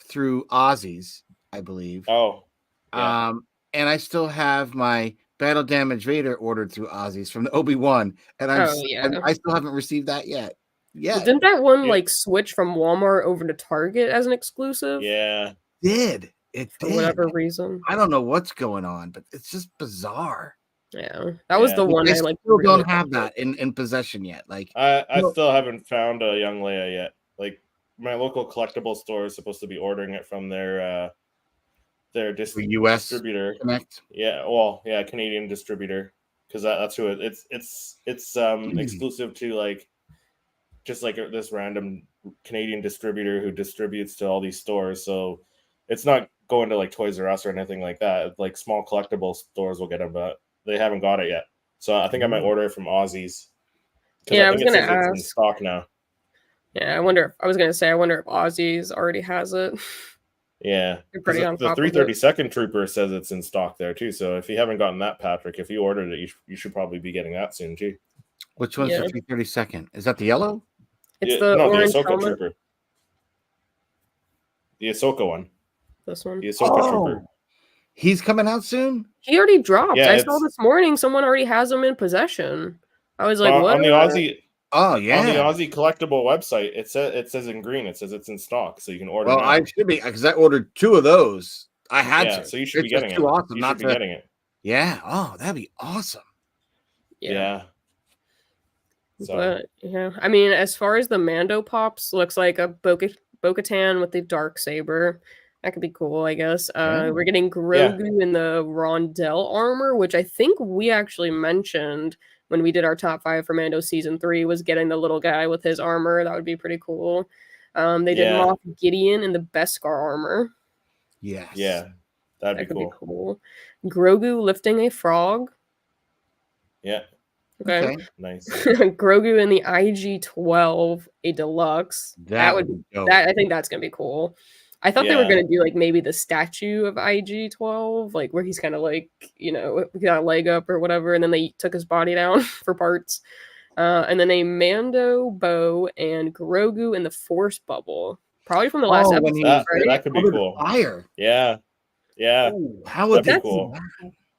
through Ozzy's, I believe. Oh. Yeah. And I still have my Battle Damage Vader ordered through Ozzy's from the Obi-Wan, and I still haven't received that yet. Yeah, well, didn't that one like switch from Walmart over to Target as an exclusive? Yeah, it did for whatever reason. I don't know what's going on, but it's just bizarre. Yeah, that was the one I like. Still don't have that in possession yet. Like I still haven't found a young Leia yet. Like my local collectible store is supposed to be ordering it from their US distributor. Connect. Yeah, well, yeah, Canadian distributor, because that's who it's exclusive to like just like this random Canadian distributor who distributes to all these stores. So it's not going to like Toys R Us or anything like that. Like small collectible stores will get them, but they haven't got it yet. So I think I might order it from Ozzy's. Yeah, I was gonna ask. It's in stock now. Yeah, I wonder if Ozzy's already has it. Yeah, pretty on the top 332nd Trooper says it's in stock there too. So if you haven't gotten that, Patrick, if you ordered it, you should probably be getting that soon too. Which one's the 332nd? Is that the yellow? It's the orange the Ahsoka helmet. Trooper. The Ahsoka one. This one. The Ahsoka Trooper. He's coming out soon? He already dropped. Yeah, I saw this morning someone already has him in possession. I was like, what? On the Aussie. Oh yeah, on the Aussie collectible website, it says in green. It says it's in stock, so you can order. Well, now. I should be because I ordered 2 of those. I had to. So you should be getting it. Awesome you not should be getting it. Yeah. Oh, that'd be awesome. Yeah. So. But yeah, I mean, as far as the Mando pops, looks like a Bo-Katan with the dark saber. That could be cool, I guess. We're getting Grogu in the Rondell armor, which I think we actually mentioned when we did our top 5 for Mando season 3, was getting the little guy with his armor. That would be pretty cool. They did Moff Gideon in the Beskar armor. Yes. Yeah. That could be cool. Grogu lifting a frog. Yeah. Okay. Nice. Grogu in the IG-12, a deluxe. That would be dope. I think that's gonna be cool. I thought they were gonna do like maybe the statue of IG-12, like where he's kind of like, got a leg up or whatever, and then they took his body down for parts. And then a Mando bow and Grogu in the Force bubble, probably from the last episode. That could be cool. Fire. Yeah. Yeah. Ooh, how would that be cool?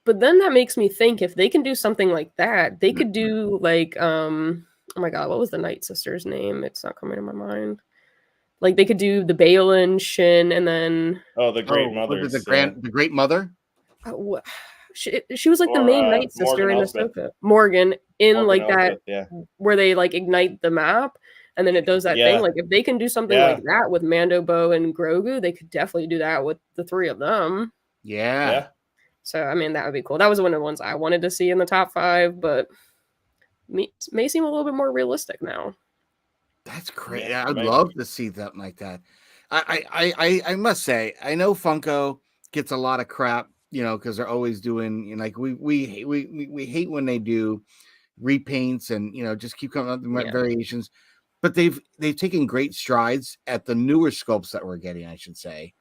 But then that makes me think, if they can do something like that, they could do like oh my god, what was the Night Sister's name? It's not coming to my mind. Like they could do the Balin, Shin, and then the Great Mother, the Great Mother. She was like the main Night Sister in Ahsoka. Morgan like that, where they like ignite the map, and then it does that thing. Like if they can do something like that with Mando, Bo, and Grogu, they could definitely do that with the 3 of them. Yeah. So I mean, that would be cool. That was one of the ones I wanted to see in the top 5, but may seem a little bit more realistic now. That's great. Yeah, I'd love to see something like that. I must say, I know Funko gets a lot of crap, because they're always doing, like we hate when they do repaints and just keep coming up with variations. But they've taken great strides at the newer sculpts that we're getting, I should say.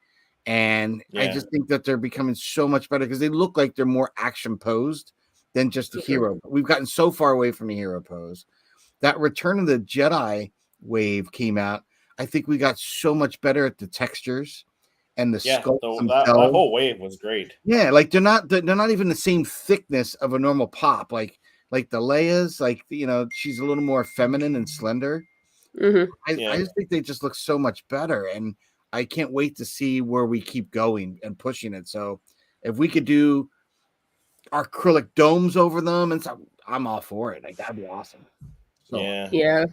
And I just think that they're becoming so much better because they look like they're more action posed than just a hero. We've gotten so far away from the hero pose. That Return of the Jedi wave came out. I think we got so much better at the textures and the sculpt that whole wave was great. Yeah, like they're not even the same thickness of a normal pop. Like the Leia's, like, you know, she's a little more feminine and slender. Mm-hmm. I just think they just look so much better, and I can't wait to see where we keep going and pushing it. So if we could do acrylic domes over them and stuff, I'm all for it. Like, that'd be awesome. So, yeah.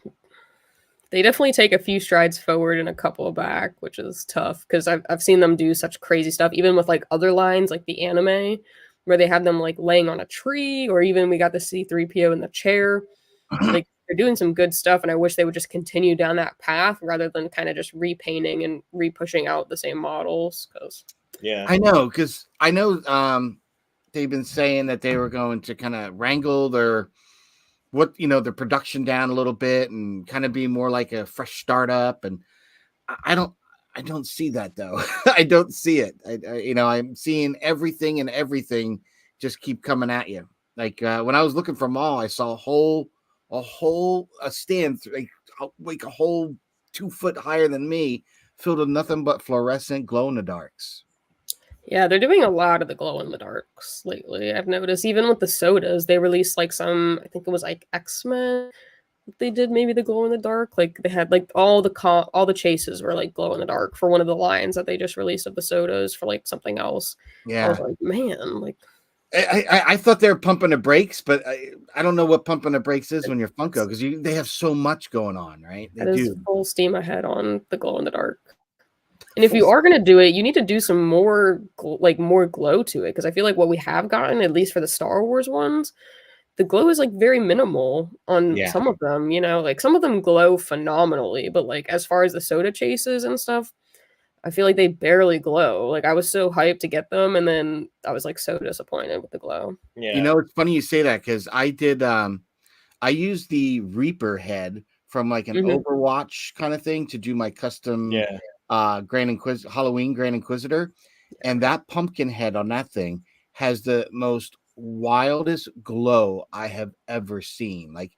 They definitely take a few strides forward and a couple back, which is tough because I've seen them do such crazy stuff, even with like other lines like the anime, where they have them like laying on a tree, or even we got the C-3PO in the chair. Like, they're doing some good stuff, and I wish they would just continue down that path rather than kind of just repainting and repushing out the same models. Because I know they've been saying that they were going to kind of wrangle their production down a little bit and kind of be more like a fresh startup. And I don't see that though. I don't see it. I'm seeing everything just keep coming at you. Like when I was looking for Maul, I saw a stand like a whole 2 foot higher than me, filled with nothing but fluorescent glow in the darks. Yeah, they're doing a lot of the glow in the darks lately. I've noticed even with the sodas, they released like some, I think it was like X-Men. They did maybe the glow in the dark. Like they had like all the chases were like glow in the dark for one of the lines that they just released of the sodas for like something else. Yeah, I was like, man, like I thought they were pumping the brakes, but I don't know what pumping the brakes is when you're Funko, because they have so much going on, right? They do full steam ahead on the glow in the dark. And if you are going to do it, you need to do some more glow to it, because I feel like what we have gotten, at least for the Star Wars ones, the glow is like very minimal on some of them. You know, like some of them glow phenomenally, but like as far as the soda chases and stuff, I feel like they barely glow. Like I was so hyped to get them, and then I was like so disappointed with the glow. Yeah, you know, it's funny you say that, because I did. I used the Reaper head from like an Overwatch kind of thing to do my custom. Halloween Grand Inquisitor, and that pumpkin head on that thing has the most wildest glow I have ever seen. Like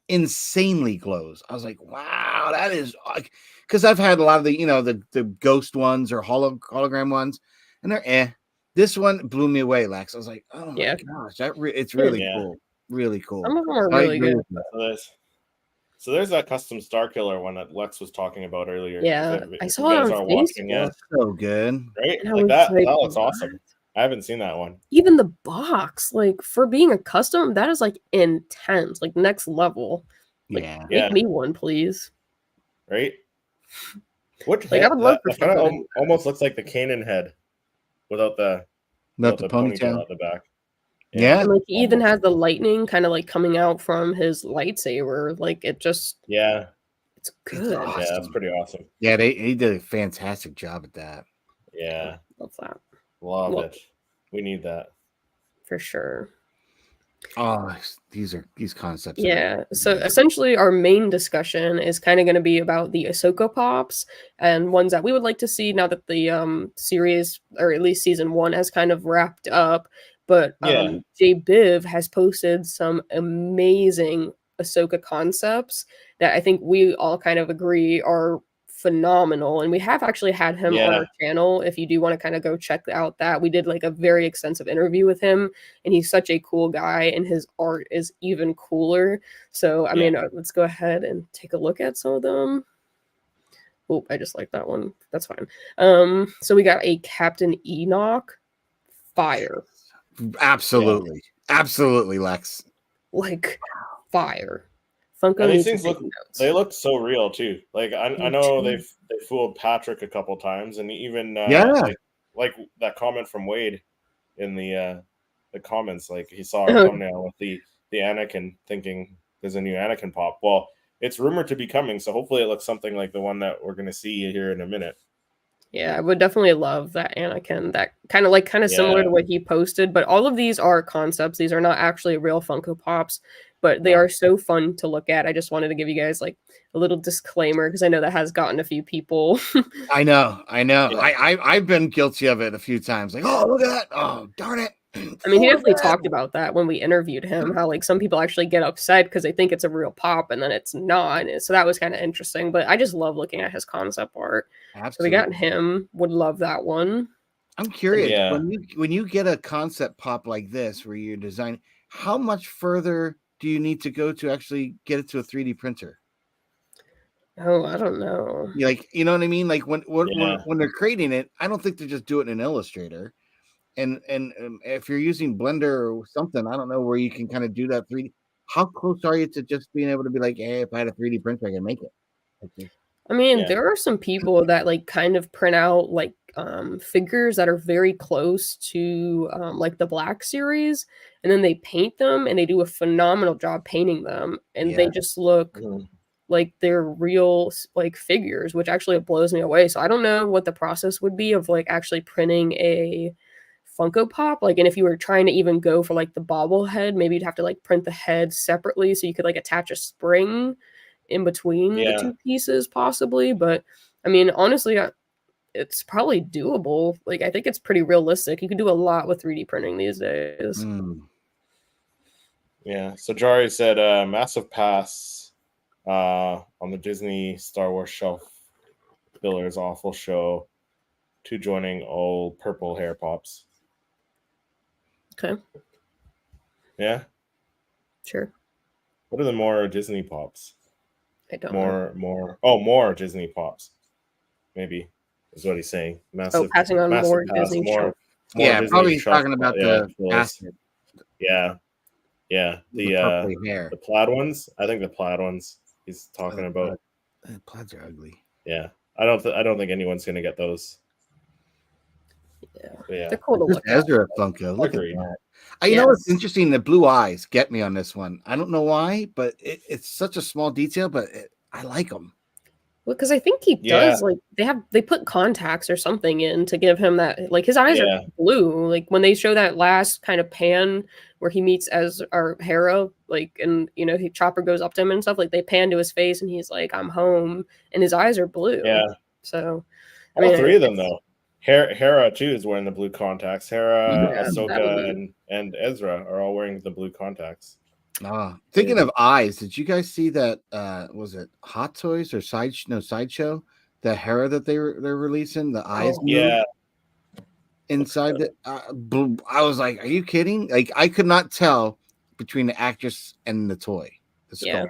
insanely glows. I was like, wow, that is like, because I've had a lot of the ghost ones or hologram ones, and they're This one blew me away, Lex. I was like, oh my gosh, it's really cool. Really cool. Some of them are really good. So there's that custom Star Killer one that Lex was talking about earlier. Yeah, I saw it on Facebook. So good, right? Like that looks awesome. I haven't seen that one. Even the box, like for being a custom, that is like intense, like next level. Like, make me one, please. Right? What? Like, I would love that kind of almost looks like the Kanan head without the ponytail at the back. Yeah, and like he even has the lightning kind of like coming out from his lightsaber. Like it just it's good. It's awesome. Yeah, that's pretty awesome. Yeah, he did a fantastic job at that. Yeah, love that. Love it. We need that for sure. Oh, these concepts. Yeah. So essentially, our main discussion is kind of going to be about the Ahsoka pops and ones that we would like to see now that the series, or at least season 1, has kind of wrapped up. But J Biv has posted some amazing Ahsoka concepts that I think we all kind of agree are phenomenal. And we have actually had him on our channel. If you do want to kind of go check out that, we did like a very extensive interview with him, and he's such a cool guy, and his art is even cooler. So, I mean, let's go ahead and take a look at some of them. Oh, I just like that one. That's fine. So we got a Captain Enoch. Fire. Absolutely. Absolutely, Lex. Like fire. Funko. And these things look so real too. Like I know they fooled Patrick a couple times, and even like that comment from Wade in the comments, like he saw our thumbnail with the Anakin, thinking there's a new Anakin pop. Well, it's rumored to be coming, so hopefully it looks something like the one that we're gonna see here in a minute. Yeah, I would definitely love that Anakin. That kind of similar to what he posted, but all of these are concepts. These are not actually real Funko Pops, but they are so fun to look at. I just wanted to give you guys like a little disclaimer, because I know that has gotten a few people. I know. Yeah. I've been guilty of it a few times. Like, oh, look at that. Oh, darn it. I mean, he definitely talked about that when we interviewed him, how like some people actually get upset because they think it's a real pop and then it's not. And so that was kind of interesting. But I just love looking at his concept art. Absolutely. So we got him. Would love that one. I'm curious, Yeah. when you get a concept pop like this where you're designing, how much further do you need to go to actually get it to a 3D printer? Oh, I don't know. Like, you know what I mean? Like when Yeah. they're creating it, I don't think they just do it in Illustrator. And if you're using Blender or something, I don't know where you can kind of do that 3D. How close are you to just being able to be like, hey, if I had a 3D printer, I can make it? Okay. I mean, Yeah. there are some people that like kind of print out like figures that are very close to like the Black series, and then they paint them and they do a phenomenal job painting them, and they Yeah. just look Mhm. like they're real like figures, which actually blows me away. So I don't know what the process would be of like actually printing a Funko Pop. Like, and if you were trying to even go for like the bobblehead, maybe you'd have to like print the head separately so you could like attach a spring in between the Yeah. two pieces, possibly. But I mean, honestly, it's probably doable. Like, I think it's pretty realistic. You can do a lot with 3D printing these days. Yeah. So Jari said massive pass on the Disney Star Wars shelf fillers awful show to joining all purple hair pops. Okay, Yeah. sure. What are the more Disney pops? I don't know. More Disney pops. Maybe is what he's saying. Massive. Passing on massive more pass, Disney more Yeah, Disney probably shelf talking about fillers. the basket, Yeah. the purple hair. The plaid ones. I think the plaid ones he's talking about. Plaids are ugly. Yeah. I don't think anyone's gonna get those. Yeah. Yeah. They're cool to This look at. Ezra Funko. Look Agreed. at that. You know what's Yes. interesting? The blue eyes get me on this one. I don't know why, but it's such a small detail, but I like them. Well, because I think he does like they put contacts or something in to give him that, like his eyes are blue. Like when they show that last kind of pan where he meets Hera, like, and you know, Chopper goes up to him and stuff, like they pan to his face and he's like, I'm home, and his eyes are blue. Yeah. So all three of them though. Hera too is wearing the blue contacts. Hera, Ahsoka, and Ezra are all wearing the blue contacts. Thinking of eyes, did you guys see that? Was it Hot Toys or Sideshow? The Hera that they're releasing, the eyes move inside the. I was like, "Are you kidding?" Like I could not tell between the actress and the toy. Yeah,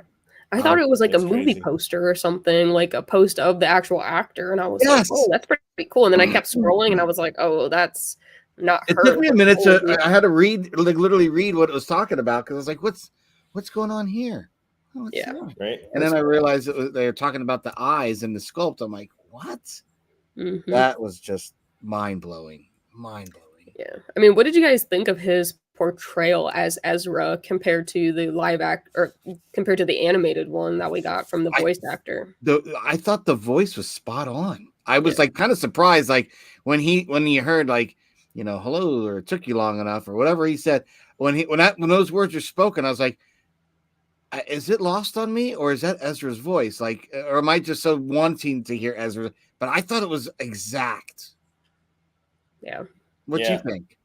I thought it was like a movie poster or something, like a post of the actual actor, and I was like, "Oh, that's pretty cool." And then I kept scrolling, and I was like, "Oh, that's not her." It took me a minute to. I had to read, like, literally read what it was talking about because I was like, "What's going on here?" Oh, right. And then I realized they were talking about the eyes and the sculpt. I'm like, "What?" That was just mind blowing. Yeah, I mean, what did you guys think of his portrayal as Ezra compared to the compared to the animated one that we got from the voice actor? I thought the voice was spot on. I was like kind of surprised, like when you heard like, you know, hello, or it took you long enough or whatever he said, when those words were spoken, I was like, is it lost on me or is that Ezra's voice? Like, or am I just so wanting to hear Ezra? But I thought it was exact. Yeah. What do you think?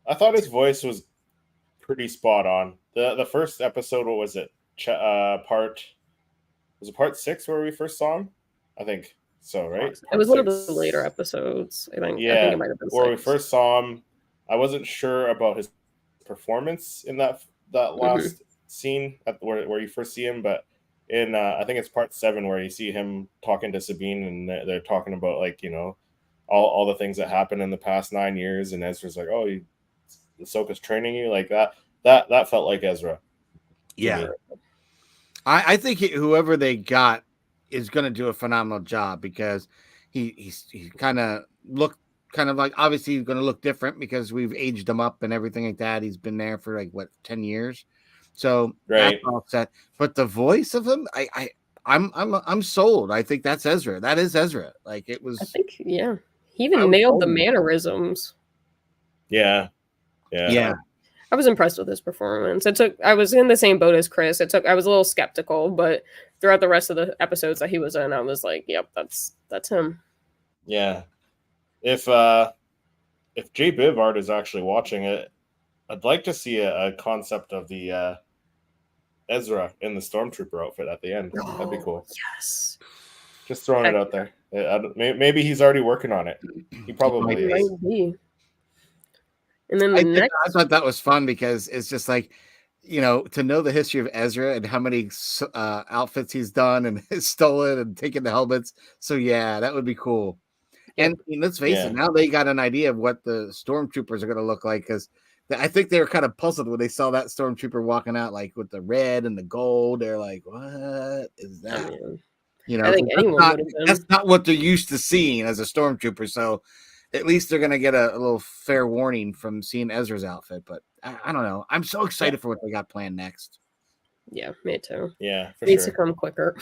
I thought his voice was pretty spot on. The first episode, what was it? Part 6 where we first saw him? I think so, right? It was one of the later episodes, I think. Yeah, I think it might have been where 6. we first saw him. I wasn't sure about his performance in that last scene where you first see him, but in I think it's part 7 where you see him talking to Sabine and they're talking about, like, you know, all the things that happened in the past 9 years, and Ezra's like, oh, Ahsoka's training you, like that felt like Ezra. Yeah, I think whoever they got is going to do a phenomenal job because he kind of looked like, obviously he's going to look different because we've aged him up and everything like that. He's been there for like 10 years, so that's all set. But the voice of him, I'm sold. I think that's Ezra. That is Ezra. Like it was. I think he even nailed the mannerisms. Yeah. I was impressed with his performance. I was in the same boat as Chris. I was a little skeptical, but throughout the rest of the episodes that he was in, I was like, yep, that's him. Yeah. If if J Bivard is actually watching it, I'd like to see a concept of the Ezra in the Stormtrooper outfit at the end. That'd be cool. Yes. Just throwing it out there. Maybe he's already working on it. He probably It is. might be. And then the I thought that was fun because it's just like, to know the history of Ezra and how many outfits he's done and stolen and taken the helmets. So yeah, that would be cool. And let's face it, now they got an idea of what the stormtroopers are going to look like, because I think they were kind of puzzled when they saw that stormtrooper walking out like with the red and the gold. They're like, "What is that?" I think anyone would have been. That's not what they're used to seeing as a stormtrooper. So at least they're going to get a little fair warning from seeing Ezra's outfit. But I don't know. I'm so excited for what they got planned next. Yeah, me too. Yeah, for needs sure. to come quicker.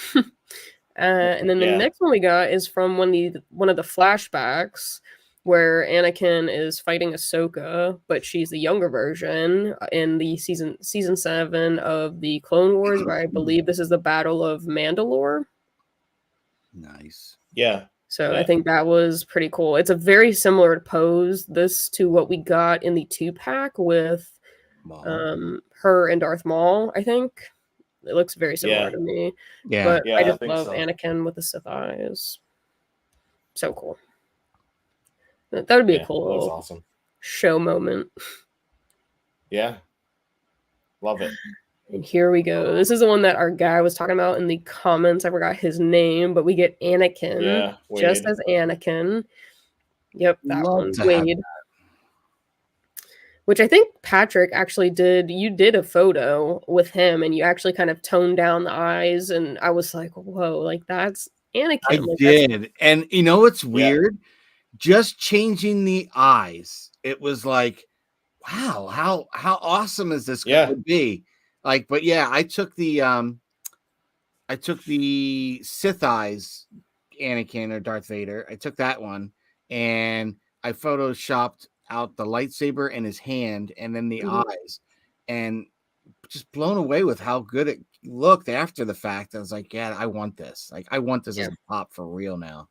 And then the next one we got is from one of the flashbacks where Anakin is fighting Ahsoka, but she's the younger version in the season 7 of the Clone Wars, where I believe this is the Battle of Mandalore. Nice. Yeah. So I think that was pretty cool. It's a very similar pose to what we got in the 2-pack with her and Darth Maul, I think. It looks very similar to me. Yeah. But I just love Anakin with the Sith eyes. So cool. That would be a cool little awesome show moment. Yeah. Love it. And here we go. This is the one that our guy was talking about in the comments. I forgot his name, but we get Anakin just as Anakin. Yep, that one. Wade. Which I think Patrick actually did. You did a photo with him and you actually kind of toned down the eyes. And I was like, whoa, like that's Anakin. I did. And you know what's weird? Just changing the eyes. It was like, wow, how awesome is this going to be? Like, but yeah, I took the Sith eyes Anakin or Darth Vader. I took that one and I photoshopped out the lightsaber in his hand and then the eyes, and just blown away with how good it looked after the fact. I was like, yeah, I want this. Like, I want this as a pop for real now.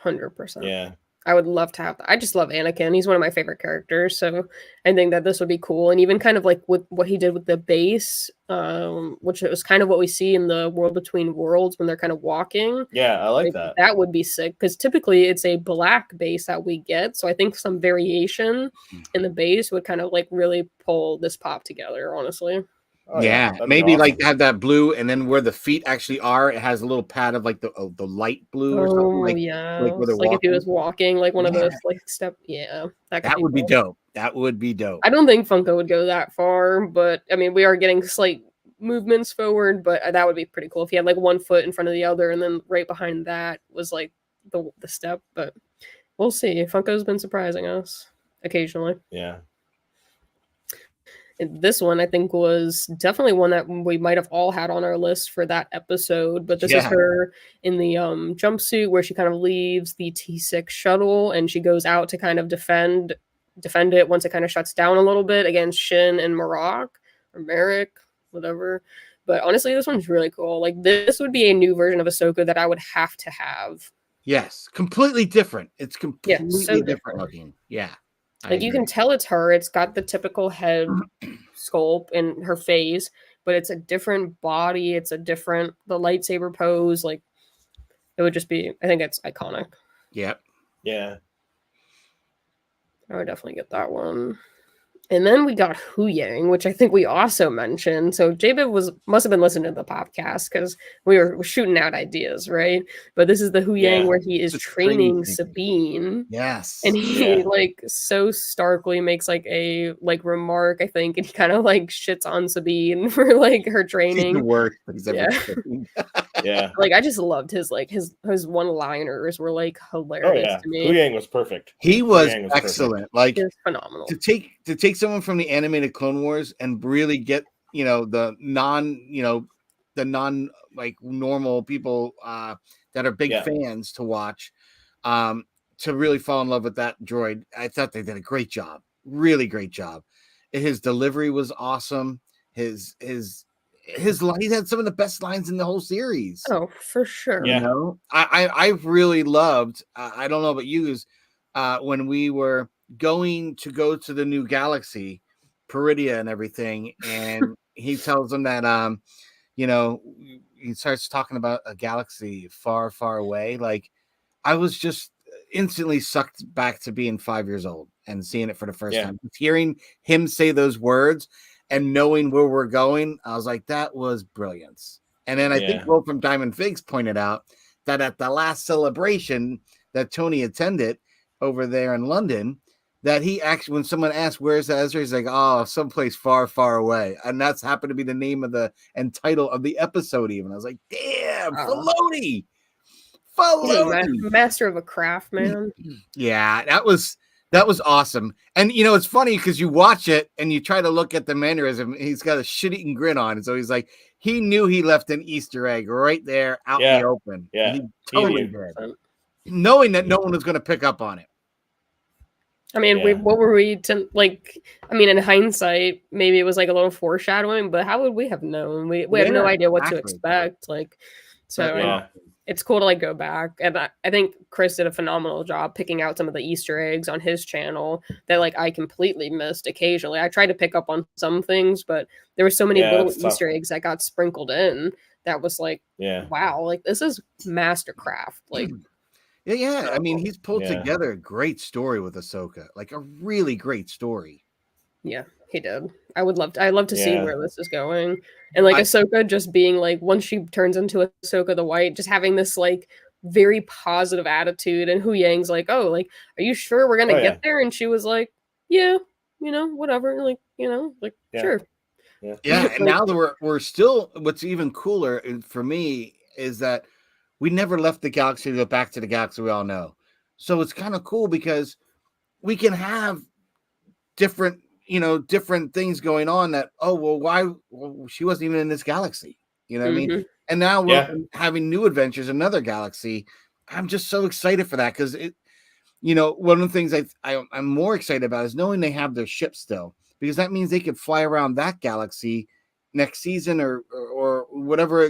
100%. Yeah. I would love to have that. I just love Anakin. He's one of my favorite characters. So I think that this would be cool. And even kind of like with what he did with the base, which was kind of what we see in the World Between Worlds when they're kind of walking. Yeah, I like that. That would be sick because typically it's a black base that we get. So I think some variation in the base would kind of like really pull this pop together, honestly. Oh, yeah, maybe awesome. Like have that blue, and then where the feet actually are, it has a little pad of like the light blue or something. Like, like where they're like if he was walking, like one of those like step. Yeah, that would be dope. That would be dope. I don't think Funko would go that far, but I mean, we are getting slight movements forward, but that would be pretty cool if he had like one foot in front of the other, and then right behind that was like the step. But we'll see. Funko's been surprising us occasionally. Yeah. This one, I think, was definitely one that we might have all had on our list for that episode. But this is her in the jumpsuit where she kind of leaves the T6 shuttle and she goes out to kind of defend it once it kind of shuts down a little bit against Shin and Merrick, whatever. But honestly, this one's really cool. Like, this would be a new version of Ahsoka that I would have to have. Yes, completely different. It's completely different looking. Yeah. Like you can tell it's her. It's got the typical head sculpt in her face, but it's a different body. It's the lightsaber pose. Like it would just be. I think it's iconic. Yep. Yeah. I would definitely get that one. And then we got Hu Yang, which I think we also mentioned. So J-Bib must have been listening to the podcast because we were shooting out ideas, right? But this is the Hu Yang where he is training Sabine. Yes. And he like so starkly makes like a remark, I think, and he kind of like shits on Sabine for like her training. The worst. Yeah. Like I just loved his one-liners were like hilarious to me. Hu Yang was perfect. He was excellent. Perfect. Like he was phenomenal. To take someone from the animated Clone Wars and really get the non like normal people that are big fans to watch to really fall in love with that droid. I thought they did a great job, really great job. His delivery was awesome. His he had some of the best lines in the whole series. Oh, for sure. I really loved. I don't know about you, when we were going to go to the new galaxy, Peridia and everything, and he tells them that you know, he starts talking about a galaxy far, far away. Like, I was just instantly sucked back to being 5 years old and seeing it for the first time. Just hearing him say those words and knowing where we're going, I was like, that was brilliance. And then I think Will from Diamond Figs pointed out that at the last celebration that Tony attended over there in London, that he actually, when someone asked where's Ezra, he's like, oh, someplace far, far away. And that's happened to be the name of the and title of the episode, even. I was like, damn, Filoni. Master of a craft, man. Yeah, that was awesome. And you know, it's funny because you watch it and you try to look at the mannerism. He's got a shit-eating grin on. And so he's like, he knew he left an Easter egg right there out in the open. Yeah, he totally did. Knowing that no one was going to pick up on it. I mean, what were we to like? I mean, in hindsight, maybe it was like a little foreshadowing, but how would we have known? We have no idea what to expect. Like, so it's cool to like go back, and I think Chris did a phenomenal job picking out some of the Easter eggs on his channel that like I completely missed occasionally. I tried to pick up on some things, but there were so many little Easter eggs that got sprinkled in that was like, wow, like this is mastercraft, like. Yeah. I mean, he's pulled together a great story with Ahsoka, like a really great story. Yeah, he did. I'd love to see where this is going. And like Ahsoka just being like, once she turns into Ahsoka the White, just having this like very positive attitude. And Hu Yang's like, oh, like, are you sure we're going to get there? And she was like, yeah, you know, whatever. Like, you know, like, sure. Yeah. And now that we're still, what's even cooler for me is that we never left the galaxy to go back to the galaxy we all know. So it's kind of cool because we can have different things going on that, she wasn't even in this galaxy. You know what I mean? And now we're having new adventures in another galaxy. I'm just so excited for that because one of the things I'm more excited about is knowing they have their ship still, because that means they could fly around that galaxy next season or whatever,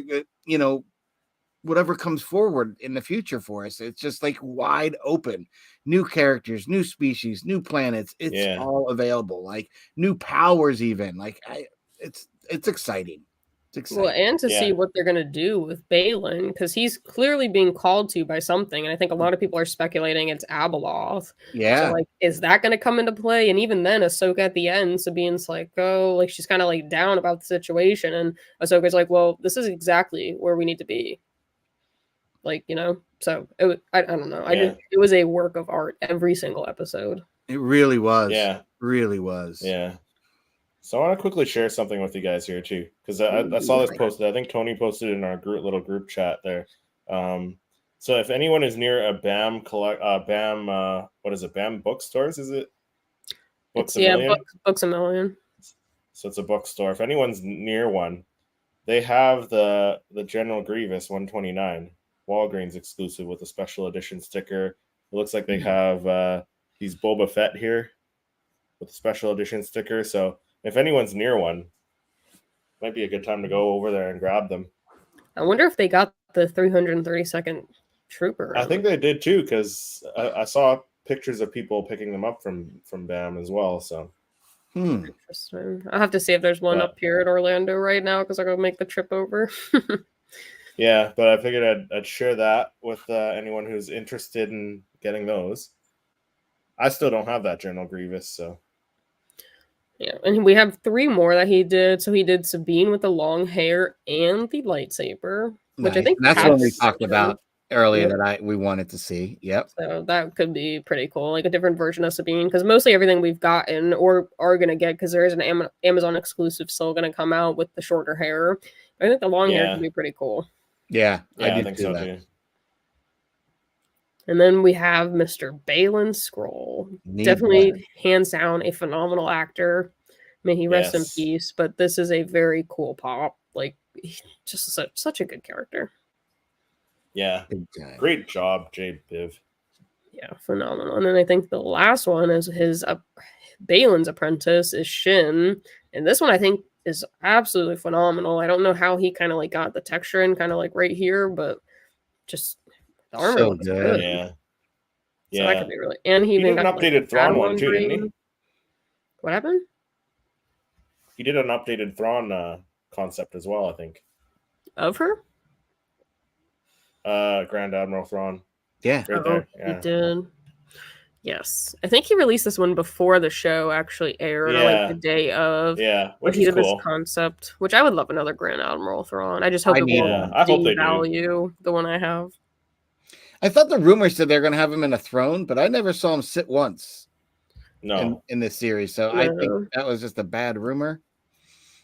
whatever comes forward in the future for us. It's just like wide open, new characters, new species, new planets. It's all available, like new powers, even like it's exciting. It's exciting. Well, and to see what they're going to do with Balin, because he's clearly being called to by something. And I think a lot of people are speculating it's Abeloth. Yeah. So like, is that going to come into play? And even then Ahsoka at the end, Sabine's like, oh, like she's kind of like down about the situation. And Ahsoka's like, well, this is exactly where we need to be. Like, so I don't know. It was a work of art every single episode. It really was. Yeah. Really was. Yeah. So I want to quickly share something with you guys here too, because I saw this posted. I think Tony posted it in our little group chat there. So if anyone is near a BAM what is it? BAM bookstores? Is it? Books a Million? Books a Million. So it's a bookstore. If anyone's near one, they have the General Grievous 129. Walgreens exclusive with a special edition sticker. It looks like they have these Boba Fett here with a special edition sticker. So if anyone's near one, might be a good time to go over there and grab them. I wonder if they got the 332nd Trooper. I think they did too, because I saw pictures of people picking them up from BAM as well. So interesting. I'll have to see if there's one up here in Orlando right now, because I'm gonna make the trip over. Yeah, but I figured I'd share that with anyone who's interested in getting those. I still don't have that General Grievous, so. Yeah, and we have 3 more that he did. So he did Sabine with the long hair and the lightsaber, which I think that's what we talked about earlier that we wanted to see. Yep. So that could be pretty cool, like a different version of Sabine, because mostly everything we've gotten or are going to get, because there is an Amazon exclusive still going to come out with the shorter hair. I think the long hair could be pretty cool. Yeah, I think so too. And then we have Mr. Balin Scroll. Definitely, hands down, a phenomenal actor. May he rest in peace. But this is a very cool pop. Like, just such a good character. Yeah, great job, J. Biv. Yeah, phenomenal. And then I think the last one is his Balin's apprentice is Shin, and this one I think is absolutely phenomenal. I don't know how he kind of like got the texture in kind of like right here, but just the armor looks good. So that could be really. And he He even did an got like, updated Thrawn one Padawan too, didn't he? brain. What happened? He did an updated Thrawn concept as well, I think. Of her? Grand Admiral Thrawn. Yeah. Right there. Yeah. He did. Yes. I think he released this one before the show actually aired, or like the day of. Yeah, But which he is did cool. this concept, which I would love another Grand Admiral Thrawn. I just hope I it need won't one. I hope they do. devalue the one I have. I thought the rumor said they're going to have him in a throne, but I never saw him sit once No. in this series. So I think that was just a bad rumor.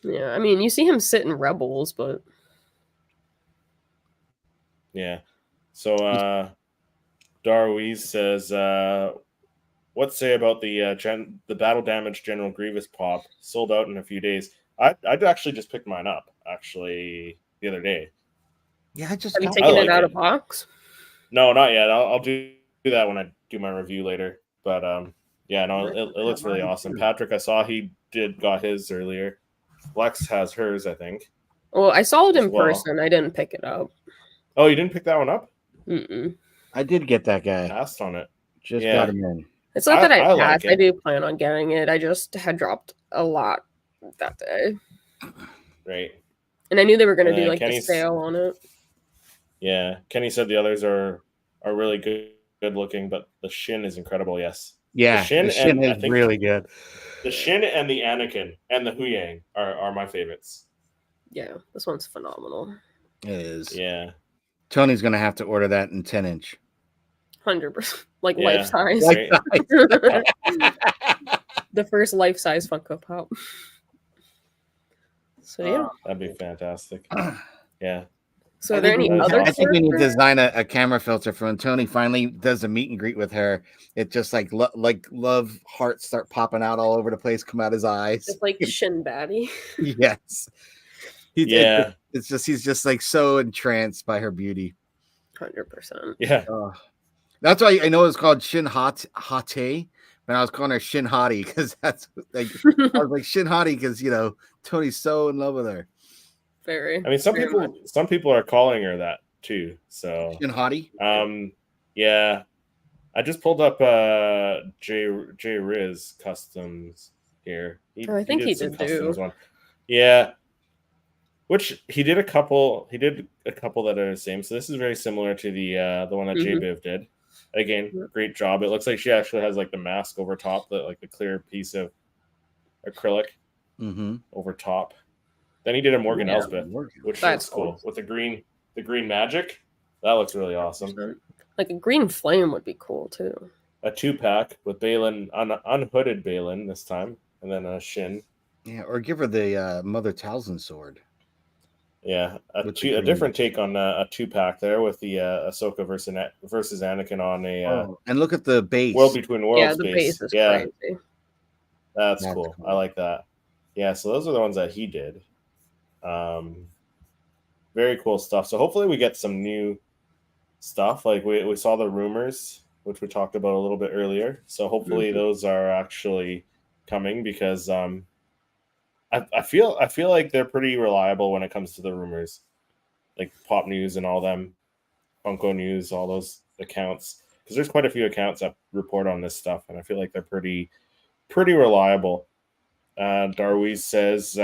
Yeah, I mean, you see him sit in Rebels, but Yeah. So Darwies says, what say about the battle damage General Grievous pop? Sold out in a few days. I'd actually just picked mine up actually the other day. Yeah, I just have you got- taken like it out it. of box? No, not yet. I'll do that when I do my review later. But yeah, no, it looks really awesome. Patrick, I saw he got his earlier. Lex has hers, I think. Well, I saw it As in well. person. I didn't pick it up. Oh, you didn't pick that one up? Mm-mm. I did get that guy. Passed on it. Just Yeah. got him in. It's not that I I like passed. it. I do plan on getting it. I just had dropped a lot that day, Right. and I knew they were going to And do like the Kenny's- sale on it. Yeah. Kenny said the others are really good looking, but the Shin is incredible. Yes. Yeah, The Shin the Shin and I is think- really good. The Shin and the Anakin and the Huyang are my favorites. Yeah, this one's phenomenal. It is. Yeah. Tony's going to have to order that in 10-inch. 100%, like Yeah. life size. Right. The first life size Funko Pop. So yeah. That'd be fantastic. Yeah. So are there any we- other? I think we need to characters? design a camera filter for when Tony finally does a meet and greet with her. It just like love hearts start popping out all over the place, come out his eyes. Just like Shin Baddie. Yes. Yeah. It's just he's just like so entranced by her beauty. 100%. Yeah. That's why I know it's called Shin Hate, but I was calling her Shin Hottie because that's like I was like Shin Hottie because Tony's so in love with her. Very. I mean, very much. some people are calling her that too. So Shin Hottie. yeah. I just pulled up J Riz Customs here. I think he some did customs do. one. Yeah. Which he did a couple that are the same. So this is very similar to the one that Mhm. J-Biv did. Again, Yep. great job. It looks like she actually has like the mask over top, the clear piece of acrylic Mm-hmm. over top. Then he did a Morgan Yeah. Elsbeth, which That's looks cool. cool. With the green magic. That looks really awesome. Like a green flame would be cool too. A 2-pack with Balin, unhooded Balin this time, and then a Shin. Yeah, or give her the Mother Talzin sword. Yeah, With the a green. different take on a 2-pack there with the Ahsoka versus Anakin on a And look at the base. World Between Worlds Yeah, the base is crazy. That's That's cool. cool. I like that. Yeah, so those are the ones that he did. Very cool stuff. So hopefully we get some new stuff. Like we saw the rumors, which we talked about a little bit earlier. So hopefully those are actually coming because I feel like they're pretty reliable when it comes to the rumors, like Pop News and all them, Funko News, all those accounts. Because there's quite a few accounts that report on this stuff, and I feel like they're pretty reliable. Darwies says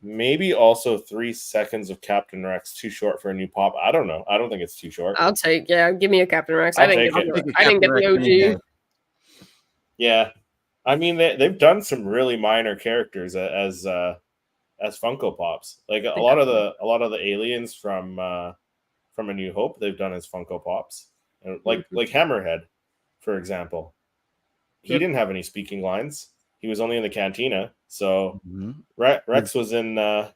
maybe also 3 seconds of Captain Rex too short for a new pop. I don't know. I don't think it's too short. I'll take. Yeah, give me a Captain Rex. I'll I didn't take get. it. I didn't get the OG. Yeah, I mean they've done some really minor characters as Funko Pops. Like a lot of the aliens from A New Hope, they've done as Funko Pops. And like Hammerhead, for example, he didn't have any speaking lines. He was only in the cantina, so Rex was in there,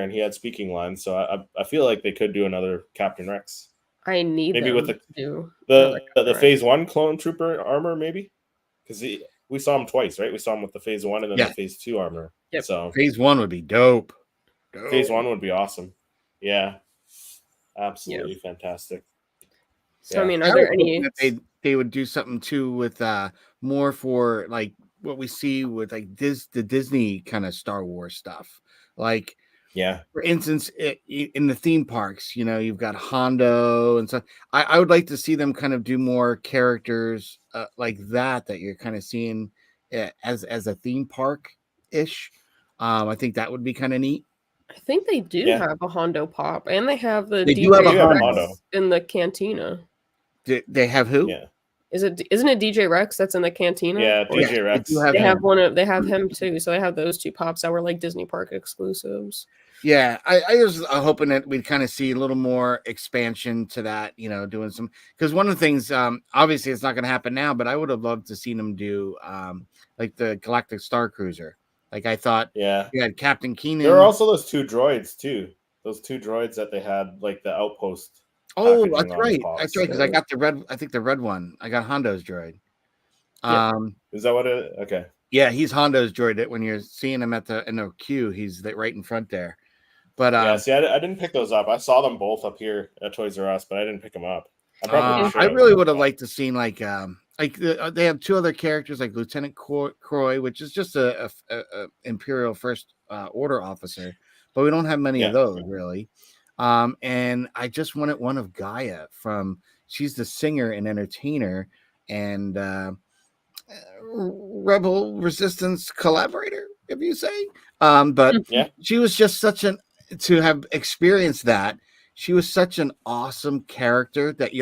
and he had speaking lines. So I feel like they could do another Captain Rex. I need Maybe them with to do the another Phase 1 clone trooper armor, maybe because we saw him twice, right? We saw him with the Phase 1 and then the Phase 2 armor. Yep. So Phase 1 would be dope. Phase 1 would be awesome. Yeah, absolutely fantastic. So I mean, are there any? They would do something too with more for like what we see with like the Disney kind of Star Wars stuff. Like Yeah. For instance, in the theme parks, you've got Hondo and so I would like to see them kind of do more characters like that you're kind of seeing as a theme park ish. I think that would be kind of neat. I think they do have a Hondo Pop, and they have the They do have DJ a Rex Hondo. in the cantina. They have who? Yeah. Isn't it DJ Rex that's in the cantina? Yeah, Or DJ Rex. They they have him too. So they have those two pops that were like Disney Park exclusives. Yeah, I was hoping that we'd kind of see a little more expansion to that, doing some, because one of the things, obviously it's not going to happen now, but I would have loved to see them do like the Galactic Star Cruiser. Like I thought, you had Captain Keenan. There are also those two droids too. Those two droids that they had, like the outpost. Oh, that's right. That's right. Because I got the red. I think the red one. I got Hondo's droid. Is that what it? Okay. Yeah, he's Hondo's droid. That when you're seeing him in the queue, he's right in front there. But see, I didn't pick those up. I saw them both up here at Toys R Us, but I didn't pick them up. I really would have liked to seen like they have two other characters like Lieutenant Croy, which is just a Imperial First Order officer, but we don't have many of those really. And I just wanted one of Gaia she's the singer and entertainer and Rebel Resistance collaborator, if you say. But she was just to have experienced that. She was such an awesome character that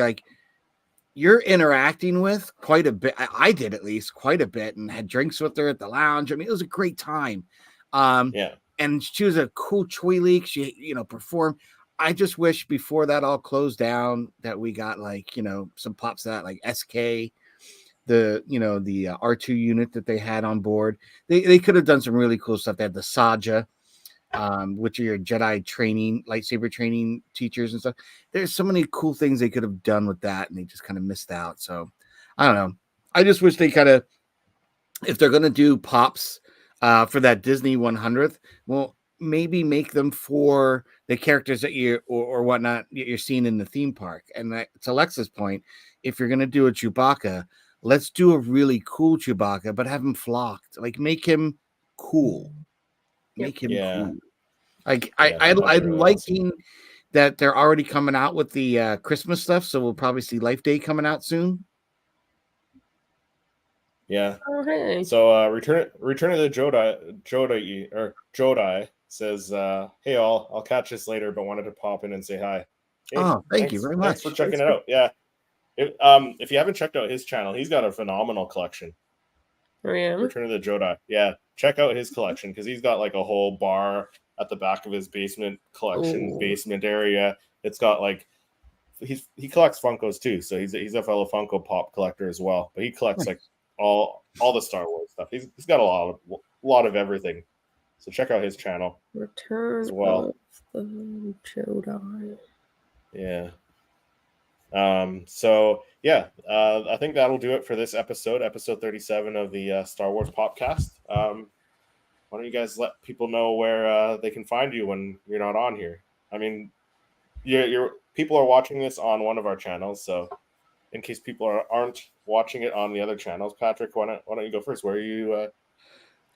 you're interacting with quite a bit. I did at least quite a bit and had drinks with her at the lounge. I mean, it was a great time. And she was a cool Twi'lek. She, performed. I just wish before that all closed down that we got some pops of that like SK, the R2 unit that they had on board. They could have done some really cool stuff. They had the Saja, which are your Jedi training, lightsaber training teachers and stuff. There's so many cool things they could have done with that, and they just kind of missed out. So I don't know. I just wish they kind of, if they're going to do pops for that Disney 100th, well, maybe make them for the characters that or whatnot you're seeing in the theme park. And to Alexa's point, if you're going to do a Chewbacca, let's do a really cool Chewbacca, but have him flocked. Like make him cool. Make him cool. Like I'm liking that they're already coming out with the Christmas stuff, so we'll probably see Life Day coming out soon. Yeah. Oh, hey. So Return of the Jodi says, "Hey all, I'll catch this later, but wanted to pop in and say hi." Hey, thank you very much. Thanks for checking it out. Yeah. If you haven't checked out his channel, he's got a phenomenal collection. Oh yeah. Return of the Jodi. Yeah. Check out his collection because he's got like a whole bar at the back of his basement basement area. It's got like he collects Funkos too, so he's a fellow Funko Pop collector as well. But he collects like all the Star Wars stuff. He's got a lot of everything. So check out his channel. Return as well. of the Jedi. Yeah. So yeah, I think that'll do it for this episode 37 of the Star Wars Popcast. Why don't you guys let people know where they can find you when you're not on here? I mean, you're people are watching this on one of our channels, so in case people aren't watching it on the other channels, Patrick, why don't you go first? Where are you?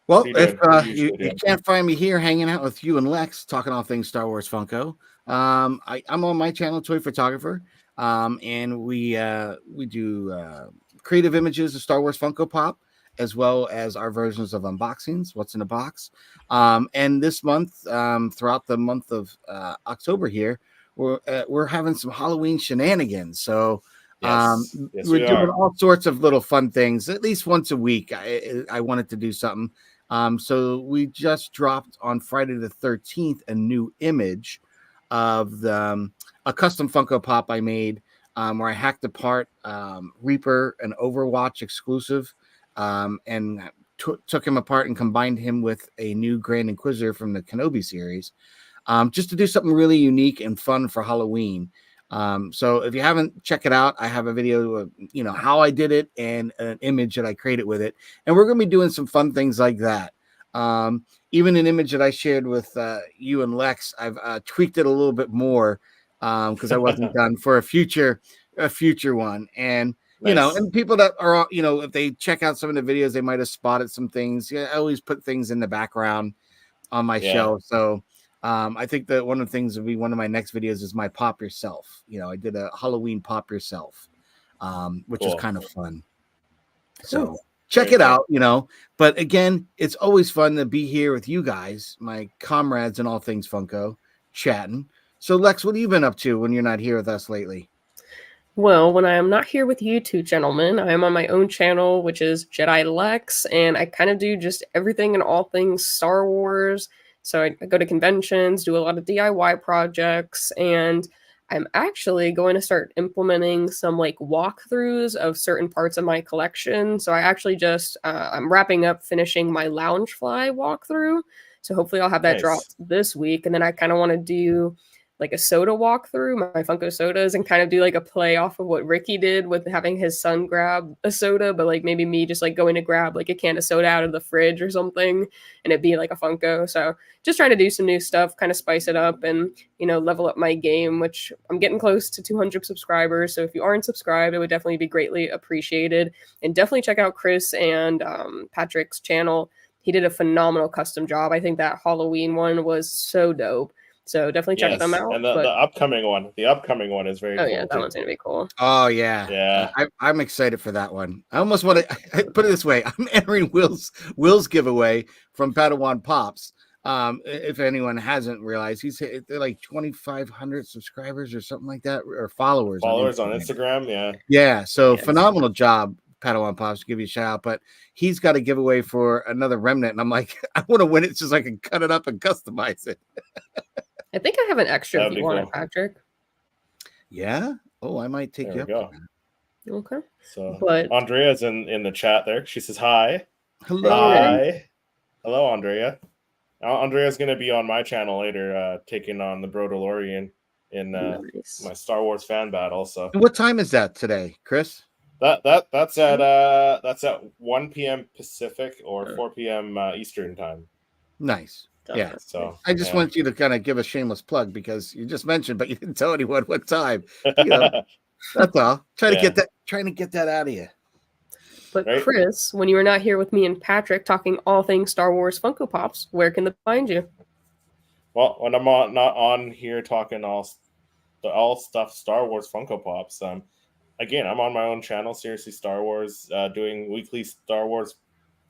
Well, if you can't find me here hanging out with you and Lex talking all things Star Wars Funko, I'm on my channel, Toy Photographer, and we do creative images of Star Wars Funko Pop, as well as our versions of unboxings, what's in a box. And this month, throughout the month of October here, we're having some Halloween shenanigans. So yes, we're doing all sorts of little fun things, at least once a week. I wanted to do something. So we just dropped on Friday the 13th a new image of a custom Funko Pop I made, where I hacked apart Reaper, an Overwatch exclusive, and took him apart and combined him with a new Grand Inquisitor from the Kenobi series, just to do something really unique and fun for Halloween. So if you haven't checked it out, I have a video of how I did it and an image that I created with it, and we're going to be doing some fun things like that. Even an image that I shared with you and Lex, I've tweaked it a little bit more because I wasn't done for a future one. And nice. And people that are if they check out some of the videos, they might have spotted some things. Yeah, I always put things in the background on my show, so I think that one of the things will be one of my next videos is my pop yourself. I did a Halloween pop yourself, which was kind of fun. So check it out, But again, it's always fun to be here with you guys, my comrades in all things Funko, chatting. So Lex, what have you been up to when you're not here with us lately? Well, when I am not here with you two gentlemen, I am on my own channel, which is Jedi Lex, and I kind of do just everything and all things Star Wars. So I go to conventions, do a lot of DIY projects, and I'm actually going to start implementing some like walkthroughs of certain parts of my collection. So I actually just I'm wrapping up finishing my Loungefly walkthrough. So hopefully I'll have that dropped this week, and then I kind of want to do like a soda walkthrough, my Funko sodas, and kind of do like a play off of what Ricky did with having his son grab a soda, but like maybe me just like going to grab like a can of soda out of the fridge or something, and it be like a Funko. So just trying to do some new stuff, kind of spice it up and, level up my game, which I'm getting close to 200 subscribers. So if you aren't subscribed, it would definitely be greatly appreciated. And definitely check out Chris and Patrick's channel. He did a phenomenal custom job. I think that Halloween one was so dope. So definitely check them out. And the upcoming one is very cool. Yeah, that one's gonna be cool. Oh yeah. I'm excited for that one. I almost want to put it this way. I'm entering Will's giveaway from Padawan Pops. If anyone hasn't realized, they're like 2,500 subscribers or something like that, or followers on Instagram. Yeah. So phenomenal job, Padawan Pops, to give you a shout out. But he's got a giveaway for another remnant, and I'm like, I want to win it just so I can cut it up and customize it. I think I have an extra if you want it, Patrick. Yeah. Oh, I might take you up. Okay. So, but Andrea's in the chat there. She says hi. Hello. Hi. Hello, Andrea. Andrea's going to be on my channel later, taking on the Brodalorian in my Star Wars fan battle. So, what time is that today, Chris? That's at 1 p.m. Pacific or 4 p.m. Eastern time. Nice. Yeah. So I just want you to kind of give a shameless plug because you just mentioned, but you didn't tell anyone what time. That's all. Trying to get that out of you. But Chris, when you were not here with me and Patrick talking all things Star Wars Funko Pops, where can they find you? Well, when I'm not on here talking all stuff Star Wars Funko Pops, again, I'm on my own channel, Seriously Star Wars, doing weekly Star Wars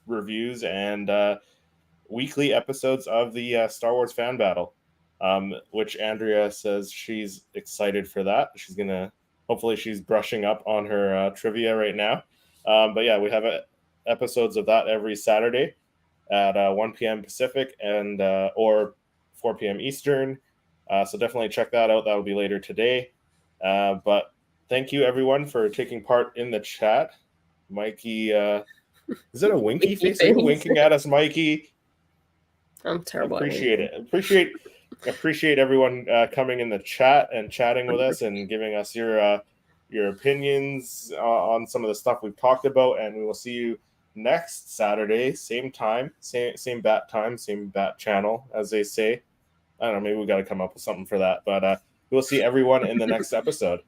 reviews and weekly episodes of the Star Wars fan battle, which Andrea says she's excited for that. Hopefully she's brushing up on her trivia right now. But yeah, we have episodes of that every Saturday at 1 p.m. Pacific and or 4 p.m. Eastern. So definitely check that out. That'll be later today. But thank you everyone for taking part in the chat. Mikey, is it a winky face? Are you winking at us, Mikey? I'm terrible. Appreciate it. Appreciate everyone coming in the chat and chatting with us and giving us your opinions on some of the stuff we've talked about. And we will see you next Saturday, same time, same bat time, same bat channel, as they say. I don't know. Maybe we got to come up with something for that. But we'll see everyone in the next episode.